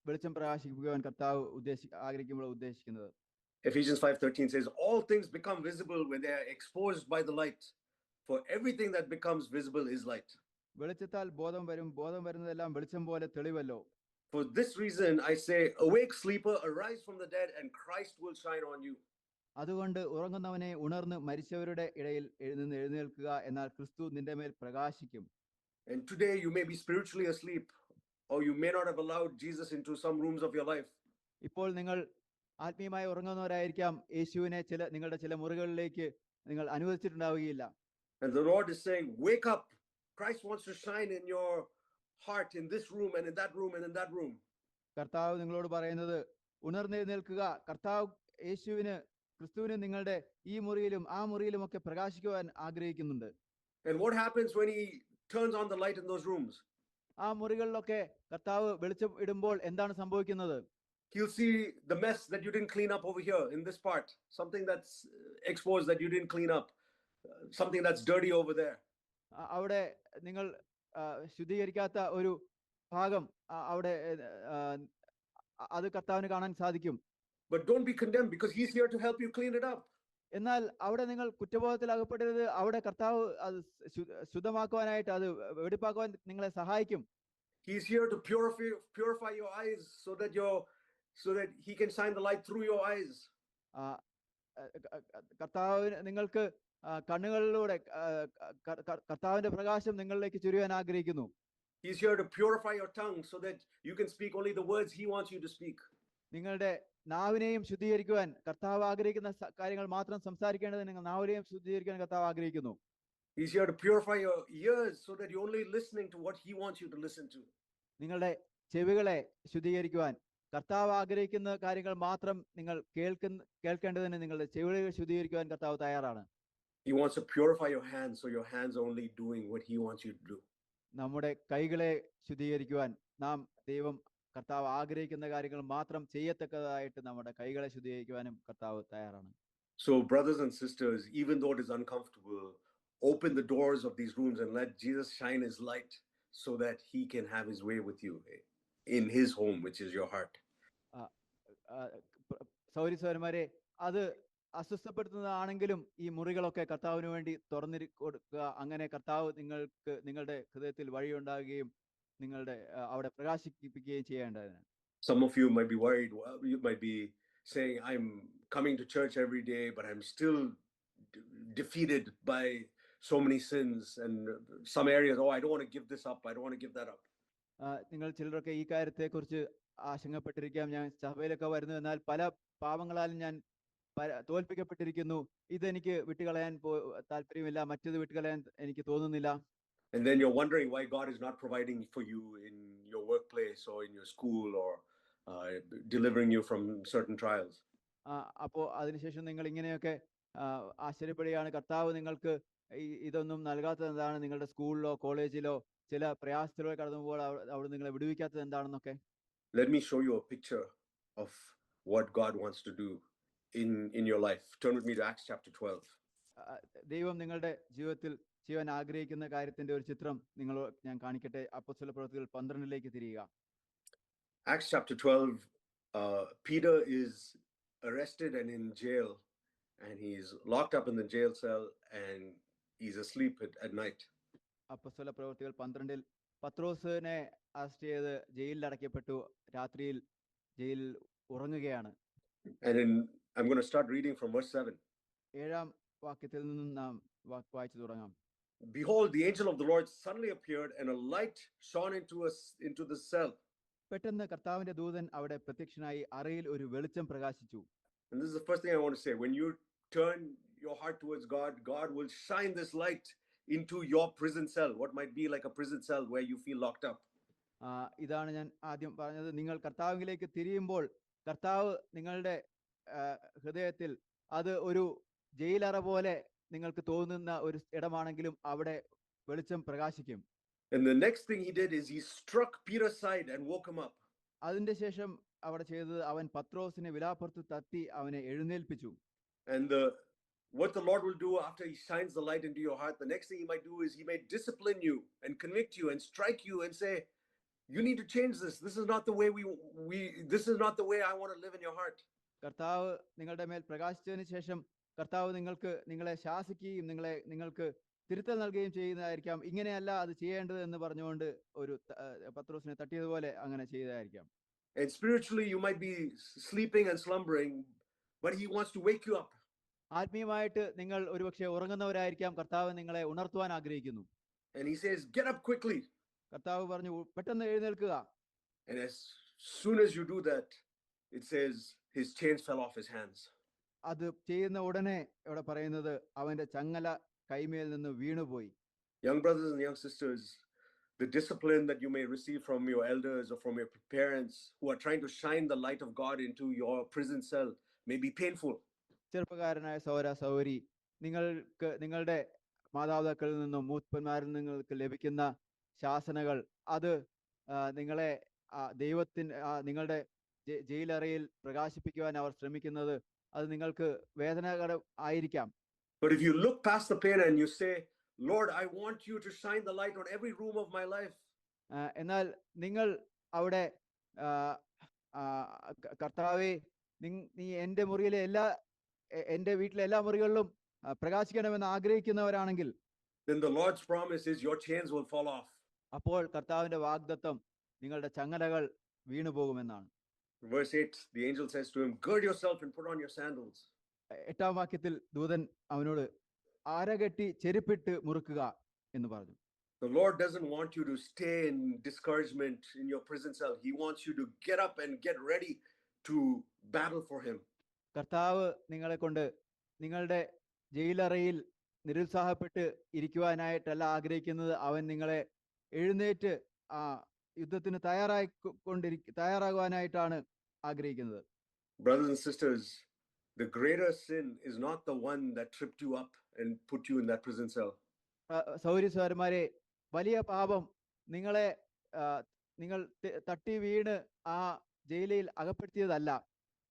വെളിച്ചം പ്രകാശിപ്പിക്കുവാൻ കർത്താവ് ആഗ്രഹിക്കുമ്പോൾ ഉദ്ദേശിക്കുന്നത്. Ephesians 5:13 says all things become visible when they are exposed by the light, for everything that becomes visible is light. വെളിച്ചത്താൽ ബോധം വരുന്നതെല്ലാം വെളിച്ചം പോലെ തെളിവല്ലോ. For this reason I say, awake sleeper, arise from the dead and Christ will shine on you. അതുകൊണ്ട് ഉറങ്ങുന്നവനെ ഉണർന്ന് മരിച്ചവരുടെ ഇടയിൽ നിന്ന് എഴുന്നേൽക്കുക, എന്നാൽ ക്രിസ്തു നിന്റെ മേൽ പ്രകാശിക്കും. And today you may be spiritually asleep, or you may not have allowed Jesus into some rooms of your life. ഇപ്പോൾ നിങ്ങൾ ആത്മീയമായി ഉറങ്ങുന്നവരായിരിക്കാം. യേശുവിനെ നിങ്ങളുടെ ചില മുറികളിലേക്ക് നിങ്ങൾ അനുവദിച്ചിട്ടുണ്ടാവുകയില്ല. And the Lord is saying, wake up. Christ wants to shine in your heart, in this room and in that room and in that room. കർത്താവ് നിങ്ങളോട് പറയുന്നത്, ഉണർന്നെഴുന്നേൽക്കുക. കർത്താവ് ക്രിസ്തുവിന് നിങ്ങളുടെ ഈ മുറിയിലും ആ മുറിയിലുമൊക്കെ പ്രകാശിക്കുവാൻ ആഗ്രഹിക്കുന്നുണ്ട്. And what happens when he turns on the light in those rooms? ആ മുറികളിലൊക്കെ കർത്താവ് വെളിച്ചം ഇടുമ്പോൾ എന്താണ് സംഭവിക്കുന്നത്? He'll see the mess that you didn't clean up over here in this part, something that's exposed that you didn't clean up, something that's dirty over there. അവിടെ നിങ്ങൾ ശുദ്ധീകരിക്കാത്ത ഒരു ഭാഗം അവിടെ അത് കർത്താവിന് കാണാൻ സാധിക്കും. But don't be condemned, because he's here to help you clean it up. എന്നാൽ അവിടെ നിങ്ങൾ കുറ്റബോധത്തിൽ അകപ്പെടരുത്. അവിടെ കർത്താവ് അത് ശുദ്ധമാക്കുവാനായിട്ട്, അത് വെടിപ്പാക്കുവാൻ നിങ്ങളെ സഹായിക്കും. He's here to purify your eyes so that he can shine the light through your eyes. കർത്താവിന് നിങ്ങൾക്ക് കണ്ണുകളിലൂടെ കർത്താവിന്റെ പ്രകാശം നിങ്ങളിലേക്ക് ചുരുവാൻ ആഗ്രഹിക്കുന്നു. He's here to purify your tongue so that you can speak only the words he wants you to speak. നിങ്ങളുടെ നാവിനെയും ശുദ്ധീകരിക്കുവാൻ കർത്താവ് ആഗ്രഹിക്കുന്ന കാര്യങ്ങൾ മാത്രം സംസാരിക്കേണ്ടത്. നിങ്ങൾ നാവിനെയും ശുദ്ധീകരിക്കാൻ കർത്താവ് ആഗ്രഹിക്കുന്നു. He's here to purify your ears so that you're only listening to what he wants you to listen to. നിങ്ങളുടെ ചെവികളെ ശുദ്ധീകരിക്കുവാൻ കർത്താവ് ആഗ്രഹിക്കുന്ന കാര്യങ്ങൾ മാത്രം നിങ്ങൾ കേൾക്കേണ്ടതിന് നിങ്ങളുടെ ചെവികൾ ശുദ്ധീകരിക്കുവാൻ കർത്താവ് തയ്യാറാണ്. He wants to purify your hands so your hands are only doing what he wants you to do. നമ്മുടെ കൈകളെ ശുദ്ധീകരിക്കുവാൻ ദൈവം കർത്താവ് ആഗ്രഹിക്കുന്ന കാര്യങ്ങൾ മാത്രം ചെയ്യത്തക്കതായിട്ട് നമ്മുടെ കൈകളെ ശുദ്ധീകരിക്കുവാനും കർത്താവ് തയ്യാറാണ്. So brothers and sisters, even though it is uncomfortable, open the doors of these rooms and let Jesus shine his light so that he can have his way with you in his home, which is your heart. സൗരന്മാരെ, അത് അസ്വസ്ഥപ്പെടുത്തുന്നതാണെങ്കിലും ഈ മുറികളൊക്കെ കർത്താവിന് വേണ്ടി തുറന്നിരി കൊടുക്കുക. അങ്ങനെ കർത്താവ് നിങ്ങളുടെ ഹൃദയത്തിൽ വഴിയുണ്ടാകുകയും നിങ്ങളുടെ അവിടെ പ്രകാശിപ്പിക്കുകയും ചെയ്യേണ്ടതിന്. Some of you might be worried. You might be saying, I'm coming to church every day, but I'm still defeated by so many sins and some areas. I don't want to give this up. I don't want to give that up. നിങ്ങൾ ചിലരൊക്കെ ഈ കാര്യത്തെക്കുറിച്ച് ആശങ്കപ്പെട്ടിരിക്കാം. ഞാൻ സഭയിലൊക്കെ വരുന്നു, എന്നാൽ പല പാപങ്ങളാലും ഞാൻ തോൽപ്പിക്കപ്പെട്ടിരിക്കുന്നു. ഇതെനിക്ക് വിട്ടുകളയാൻ താല്പര്യമില്ല, മറ്റത് വിട്ടുകളയാൻ എനിക്ക് തോന്നുന്നില്ല. And then you're wondering why God is not providing for you in your workplace or in your school or delivering you from certain trials. അപ്പോൾ അതിനുശേഷം നിങ്ങൾ ഇങ്ങനെയൊക്കെ ആശ്ചര്യപ്പെടുകയാണ്, കർത്താവ് നിങ്ങൾക്ക് ഇതൊന്നും നൽകാത്തത് എന്താണ്? നിങ്ങളുടെ സ്കൂളിലോ കോളേജിലോ ചില പ്രയാസത്തിലൂടെ കടന്നുപോകുമ്പോൾ അവിടെ നിങ്ങളെ വിടുവിക്കാത്തത് എന്താണെന്നൊക്കെ. Let me show you a picture of what God wants to do in your life. Turn with me to Acts chapter 12. ദൈവം നിങ്ങളുടെ ജീവിതത്തിൽ ചെയ്യാൻ ആഗ്രഹിക്കുന്ന കാര്യത്തിന്റെ ഒരു ചിത്രം ഞാൻ കാണിക്കട്ടെ. അപ്പോസ്തലപ്രവൃത്തികൾ 12 തിരിയുക. Acts chapter 12, Peter is arrested and in jail, and he's locked up in the jail cell and he's asleep at night. അപ്പോസ്തലപ്രവൃത്തികൾ 12 പത്രോസിനെ അറസ്റ്റ് ചെയ്ത് ജയിലിൽ അടയ്ക്കപ്പെട്ടു. രാത്രിയിൽ ജയിലിൽ ഉറങ്ങുകയാണ്. And I'm going to start reading from verse 7. 7-ാം വാക്യത്തിൽ നിന്നും നാം വായിച്ചു തുടങ്ങാം. Behold, the angel of the Lord suddenly appeared, and a light shone into the cell. പെട്ടെന്ന് കർത്താവിന്റെ ദൂതൻ അവിടെ പ്രത്യക്ഷനായി അറയിൽ ഒരു വെളിച്ചം പ്രകാശിച്ചു. And this is the first thing I want to say. When you turn your heart towards God, God will shine this light into your prison cell, what might be like a prison cell where you feel locked up. ഇതാണ് ഞാൻ ആദ്യം പറഞ്ഞത്. നിങ്ങൾ കർത്താവിലേക്ക് തിരിയുമ്പോൾ കർത്താവ് നിങ്ങളുടെ ഹൃദയത്തിൽ അത് ഒരു ജയിലറ പോലെ നിങ്ങൾക്ക് തോന്നുന്ന ഒരു ഇടമാണെങ്കിലും അവിടെ വെളിച്ചം പ്രകാശിക്കും. And the next thing he did is he struck Peter's side and woke him up. അതിന്റെ ശേഷം അവിടെ ചെയ്തത് അവൻ പത്രോസിനെ വിലാപ്പുറത്ത് തട്ടി അവനെ എഴുന്നേൽപ്പിച്ചു. And what the Lord will do after he shines the light into your heart, the next thing he might do is he may discipline you and convict you and strike you and say, you need to change this. This is not the way this is not the way I want to live in your heart. കർത്താവ് നിങ്ങളുടെ മേൽ പ്രകാശിച്ചതിന് ശേഷം കർത്താവ് നിങ്ങളെ ശാസിക്കുകയും നിങ്ങൾക്ക് തിരുത്തൽ നൽകുകയും ചെയ്യുന്നതായിരിക്കാം. ഇങ്ങനെയല്ല അത് ചെയ്യേണ്ടത് എന്ന് പറഞ്ഞുകൊണ്ട് ഒരു പത്രോസിനെ തട്ടിയതുപോലെ അങ്ങനെ ചെയ്തതായിരിക്കാം. And spiritually you might be sleeping and slumbering, but he wants to wake you up. ആത്മീയമായിട്ട് നിങ്ങൾ ഒരുപക്ഷെ ഉറങ്ങുന്നവരായിരിക്കാം. കർത്താവ് നിങ്ങളെ ഉണർത്തുവാൻ ആഗ്രഹിക്കുന്നു. And he says, get up quickly. കർത്താവ് പറഞ്ഞു, പെട്ടെന്ന് എഴുന്നേൽക്കുക. And as soon as you do that, it says his chains fell off his hands. അത് ചെയ്യുന്ന ഉടനെ ഇവിടെ പറയുന്നത് അവന്റെ ചങ്ങല കൈമേൽ നിന്ന് വീണുപോയി. Young brothers and young sisters, the discipline that you may receive from your elders or from your parents who are trying to shine the light of God into your prison cell may be painful. ചെറുപ്പക്കാരനായ സഹോദര സഹോദരി, നിങ്ങൾക്ക് നിങ്ങളുടെ മാതാപിതാക്കളിൽ നിന്നും മൂപ്പന്മാരിൽ നിങ്ങൾക്ക് ലഭിക്കുന്ന ശാസനകൾ അത് നിങ്ങളെ നിങ്ങളുടെ ജയിലറയിൽ പ്രകാശിപ്പിക്കുവാൻ അവർ ശ്രമിക്കുന്നത് അത് നിങ്ങൾക്ക് വേദനാകരം ആയിരിക്കാം. But if you look past the pain and you say, Lord, I want you to shine the light on every room of my life. എന്നാൽ നിങ്ങൾ അവിടെ കർത്താവേ, നീ എൻ്റെ മുറിയിലെ എൻ്റെ വീട്ടിലെ എല്ലാ മുറികളിലും പ്രകാശിക്കണമെന്ന് ആഗ്രഹിക്കുന്നവരാണെങ്കിൽ, then the Lord's promise is your chains will fall off. അപ്പോൾ കർത്താവിന്റെ വാഗ്ദത്തം നിങ്ങളുടെ ചങ്ങലകൾ വീണു പോകുമെന്നാണ്. Verse 8, the angel says to him, gird yourself and put on your sandals. 8-ാം വാക്യത്തിൽ ദൂതൻ അവനോട് അരകെട്ടി ചെരുപ്പിട്ട് മുറുക്കുക എന്ന് പറഞ്ഞു. The Lord doesn't want you to stay in discouragement in your prison cell. He wants you to get up and get ready to battle for him. കർത്താവ് നിങ്ങളെ കൊണ്ട് നിങ്ങളുടെ ജയിലറയിൽ നിരുത്സാഹപ്പെട്ട് ഇരിക്കുവാനായിട്ടല്ല ആഗ്രഹിക്കുന്നത്. അവൻ നിങ്ങളെ എഴുന്നേറ്റ് യുദ്ധത്തിന് തയ്യാറാകുവാനായിട്ടാണ് ആഗ്രഹിക്കുന്നത്. Brothers and sisters, the greater sin is not the one that tripped you up and put you in that prison cell. സഹോദരീസഹോദരന്മാരെ, വലിയ പാപം നിങ്ങൾ തട്ടി വീണ് ആ ജയിലിൽ അകപ്പെടുത്തിയതല്ല.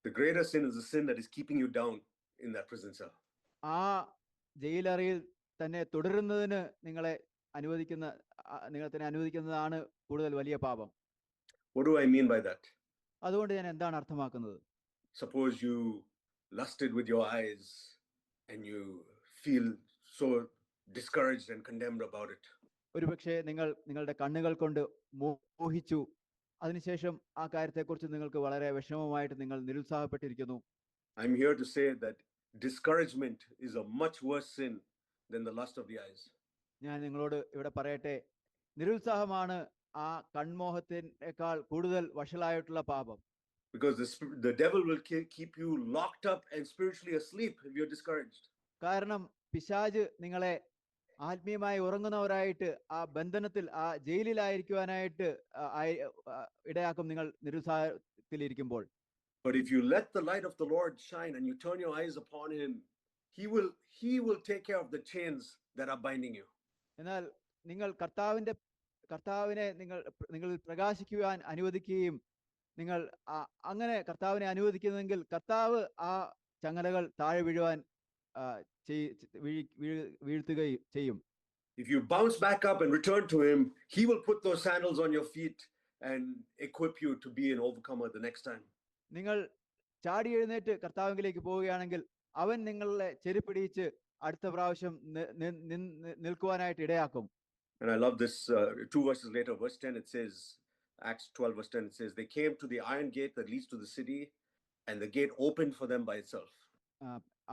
The greater sin is the sin that is keeping you down in that prison cell. ആ ജയിലറയിൽ തന്നെ തുടരുന്നതിന് നിങ്ങളെ അനുവദിക്കുന്നതാണ് കൂടുതൽ വലിയ പാപം. What do I mean by that? അതുകൊണ്ട് ഞാൻ എന്താണ് അർത്ഥമാക്കുന്നത്? Suppose you lusted with your eyes and you feel so discouraged and condemned about it. ഒരുപക്ഷെ നിങ്ങളുടെ കണ്ണുകൾ കൊണ്ട് മോഹിച്ചു, അതിനുശേഷം ആ കാര്യത്തെക്കുറിച്ച് നിങ്ങൾക്ക് വളരെ വിഷമമായിട്ട് നിങ്ങൾ നിരുത്സാഹപ്പെട്ടിരിക്കുന്നു. I'm here to say that discouragement is a much worse sin than the lust of the eyes. ഞാൻ നിങ്ങളോട് ഇവിടെ പറയട്ടെ, നിരുത്സാഹമാണ് ആ കൺമോഹത്തിനേക്കാൾ കൂടുതൽ വഷളായിട്ടുള്ള പാപം. Because the devil will keep you locked up and spiritually asleep if you're discouraged. കാരണം പിശാച് നിങ്ങളെ ആത്മീയമായി ഉറങ്ങുന്നവരായിട്ട് ആ ബന്ധനത്തിൽ ആ ജയിലിലായിരിക്കുവാനായിട്ട് ഇടയാക്കും നിങ്ങൾ നിരുത്സാഹത്തിലിരിക്കുമ്പോൾ. But if you let the light of the Lord shine and you turn your eyes upon him, he will take care of the chains that are binding you. എന്നാൽ നിങ്ങൾ കർത്താവിനെ നിങ്ങൾ പ്രകാശിക്കുവാൻ അനുവദിക്കുകയും നിങ്ങൾ അങ്ങനെ കർത്താവിനെ അനുവദിക്കുന്നെങ്കിൽ കർത്താവ് ആ ചങ്ങലകൾ താഴെ വീഴുവാൻ വീഴ്ത്തുകയും ചെയ്യും. If you bounce back up and return to him, he will put those sandals on your feet and equip you to be an overcomer the next time. നിങ്ങൾ ചാടി എഴുന്നേറ്റ് കർത്താവിലേക്ക് പോവുകയാണെങ്കിൽ അവൻ നിങ്ങളെ ചെരുപ്പിടിച്ച് അടുത്ത പ്രാവശ്യം നിൽക്കുവാനായിട്ട് ഇടയാക്കും. And I love this 2 verses later, verse 10, it says, Acts 12 verse 10, it says, they came to the iron gate that leads to the city and the gate opened for them by itself.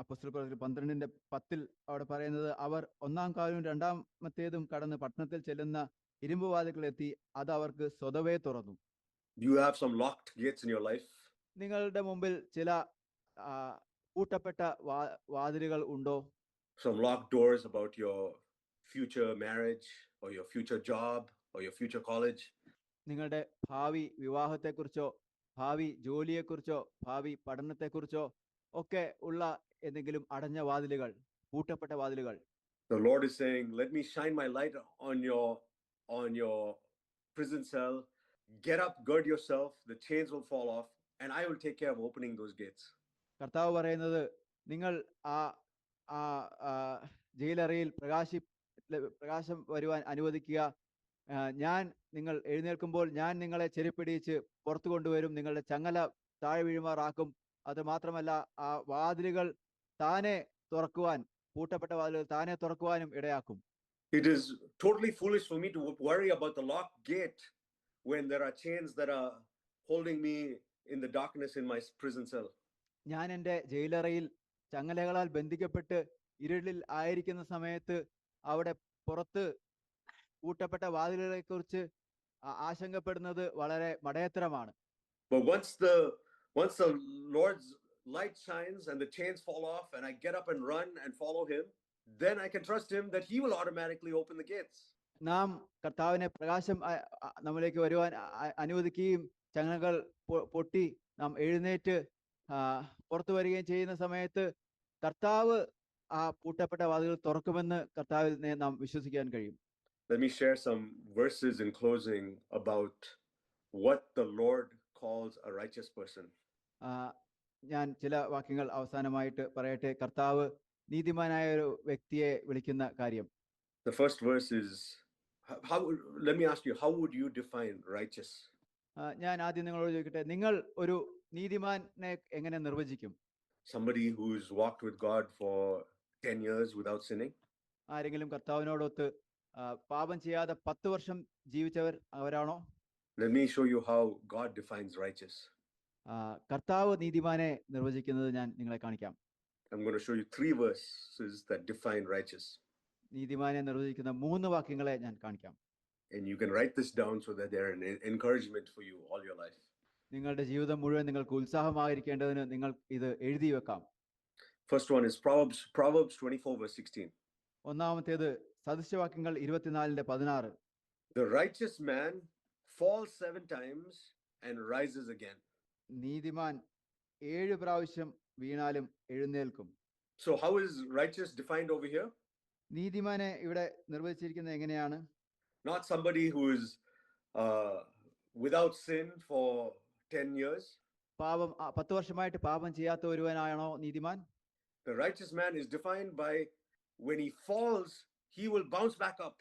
അപ്പോസ്തലപ്രവൃത്തി 12:10 അവിടെ പറയുന്നത്, അവർ ഒന്നാം കാലും രണ്ടാമത്തേതും കടന്ന് പട്ടണത്തിൽ ചെല്ലുന്ന ഇരുമ്പുവാതിൽക്കലെത്തി അത് അവർക്ക് സ്വതവേ തുറന്നു. Do you have some locked gates in your life? നിങ്ങളുടെ മുമ്പിൽ ചില പൂട്ടപ്പെട്ട വാതിലുകൾ ഉണ്ടോ? Some locked doors about your future marriage or your future job or your future college? നിങ്ങളുടെ ഭാവി വിവാഹത്തെക്കുറിച്ചോ ഭാവി ജോലിയെക്കുറിച്ചോ ഭാവി പഠനത്തെക്കുറിച്ചോ ഒക്കെ ഉള്ള എന്തെങ്കിലും അടഞ്ഞ വാതിലുകൾ, പൂട്ടപ്പെട്ട വാതിലുകൾ. The Lord is saying, let me shine my light on your prison cell. Get up, gird yourself, the chains will fall off and I will take care of opening those gates. കർത്താവ് പറയുന്നത്, നിങ്ങൾ ആ ജയിലറയിൽ പ്രകാശം വരുവാൻ അനുവദിക്കുക. നിങ്ങൾ എഴുന്നേൽക്കുമ്പോൾ ഞാൻ നിങ്ങളെ ചെരുപ്പിടിച്ച് പുറത്തു കൊണ്ടുവരും, നിങ്ങളുടെ ചങ്ങല താഴെ വീഴുമാറാക്കും. അത് മാത്രമല്ല ആ വാതിലുകൾ താനെ തുറക്കുവാൻ, പൂട്ടപ്പെട്ട വാതിലുകൾ താനെ തുറക്കുവാനും ഇടയാക്കും. It is totally foolish for me to worry about the locked gate when there are chains that are holding me in the darkness in my prison cell. ഞാൻ എൻ്റെ ജയിലറയിൽ ചങ്ങലകളാൽ ബന്ധിക്കപ്പെട്ട് ഇരുളിൽ ആയിരിക്കുന്ന സമയത്ത് അവിടെ പുറത്ത് പൂട്ടപ്പെട്ട വാതിലുകളെ കുറിച്ച് ആശങ്കപ്പെടുന്നത് വളരെ മടയത്തരമാണ്. But once the Lord's light shines and the chains fall off and I get up and run and follow him, then I can trust him that he will automatically open the gates. നാം കർത്താവിനെ പ്രകാശം നമ്മിലേക്ക് വരുവാൻ അനുവദിക്കുകയും ചങ്ങലകൾ പൊട്ടി നാം എഴുന്നേറ്റ് പുറത്തു വരികയും ചെയ്യുന്ന സമയത്ത് കർത്താവ് ആ പൂട്ടപ്പെട്ട വാതിലുകൾ തുറക്കുമെന്ന് കർത്താവിൽ നാം വിശ്വസിക്കാൻ കഴിയും. Let me share some verses in closing about what the Lord calls a righteous person. ഞാൻ ചില വാക്യങ്ങൾ അവസാനമായിട്ട് പറയട്ടെ. കർത്താവ് നീതിമാനായ ഒരു വ്യക്തിയെ വിളിക്കുന്ന കാര്യം. The first verse is, let me ask you, how would you define righteous? ഞാൻ ആദ്യം നിങ്ങളോട് ചോദിക്കട്ടെ, നിങ്ങൾ ഒരു നീതിമാനെ എങ്ങനെ നിർവചിക്കും? Somebody who's walked with God for 10 years without sinning? ആരെങ്കിലും കർത്താവിനോടൊത്ത് പാപം ചെയ്യാതെ 10 വർഷം അവരാണോ? Let me show you how God defines righteous. കർത്താവ് നീതിമാനെ നിർവചിക്കുന്നത് ഞാൻ നിങ്ങളെ കാണിക്കാം. I'm going to show you 3 verses that define righteous. നീതിമാനെ നിർവചിക്കുന്ന 3 വാക്യങ്ങളെ ഞാൻ കാണിക്കാം. And you can write this down so that they're an encouragement for you all your life. നിങ്ങളുടെ ജീവിതം മുഴുവൻ നിങ്ങൾക്ക് ഉത്സാഹമായിരിക്കേണ്ടതിന് നിങ്ങൾ ഇത് എഴുതി വെക്കാം. First one is Proverbs 24 verse 16. ഒന്നാമത്തേത് സദൃശവാക്യങ്ങൾ 24:16. The righteous man falls 7 times and rises again. നീതിമാൻ 7 പ്രാവശ്യം വീണാലും എഴുന്നേൽക്കും. So how is righteous defined over here? നീതിമാനെ ഇവിടെ നിർവചിച്ചിരിക്കുന്നത് എങ്ങനെയാണ്? Not somebody who is without sin for 10 years. പാപം 10 വർഷമായിട്ട് പാപം ചെയ്യാത്ത ഒരുവനാണോ നീതിമാൻ? The righteous man is defined by when he falls, he will bounce back up.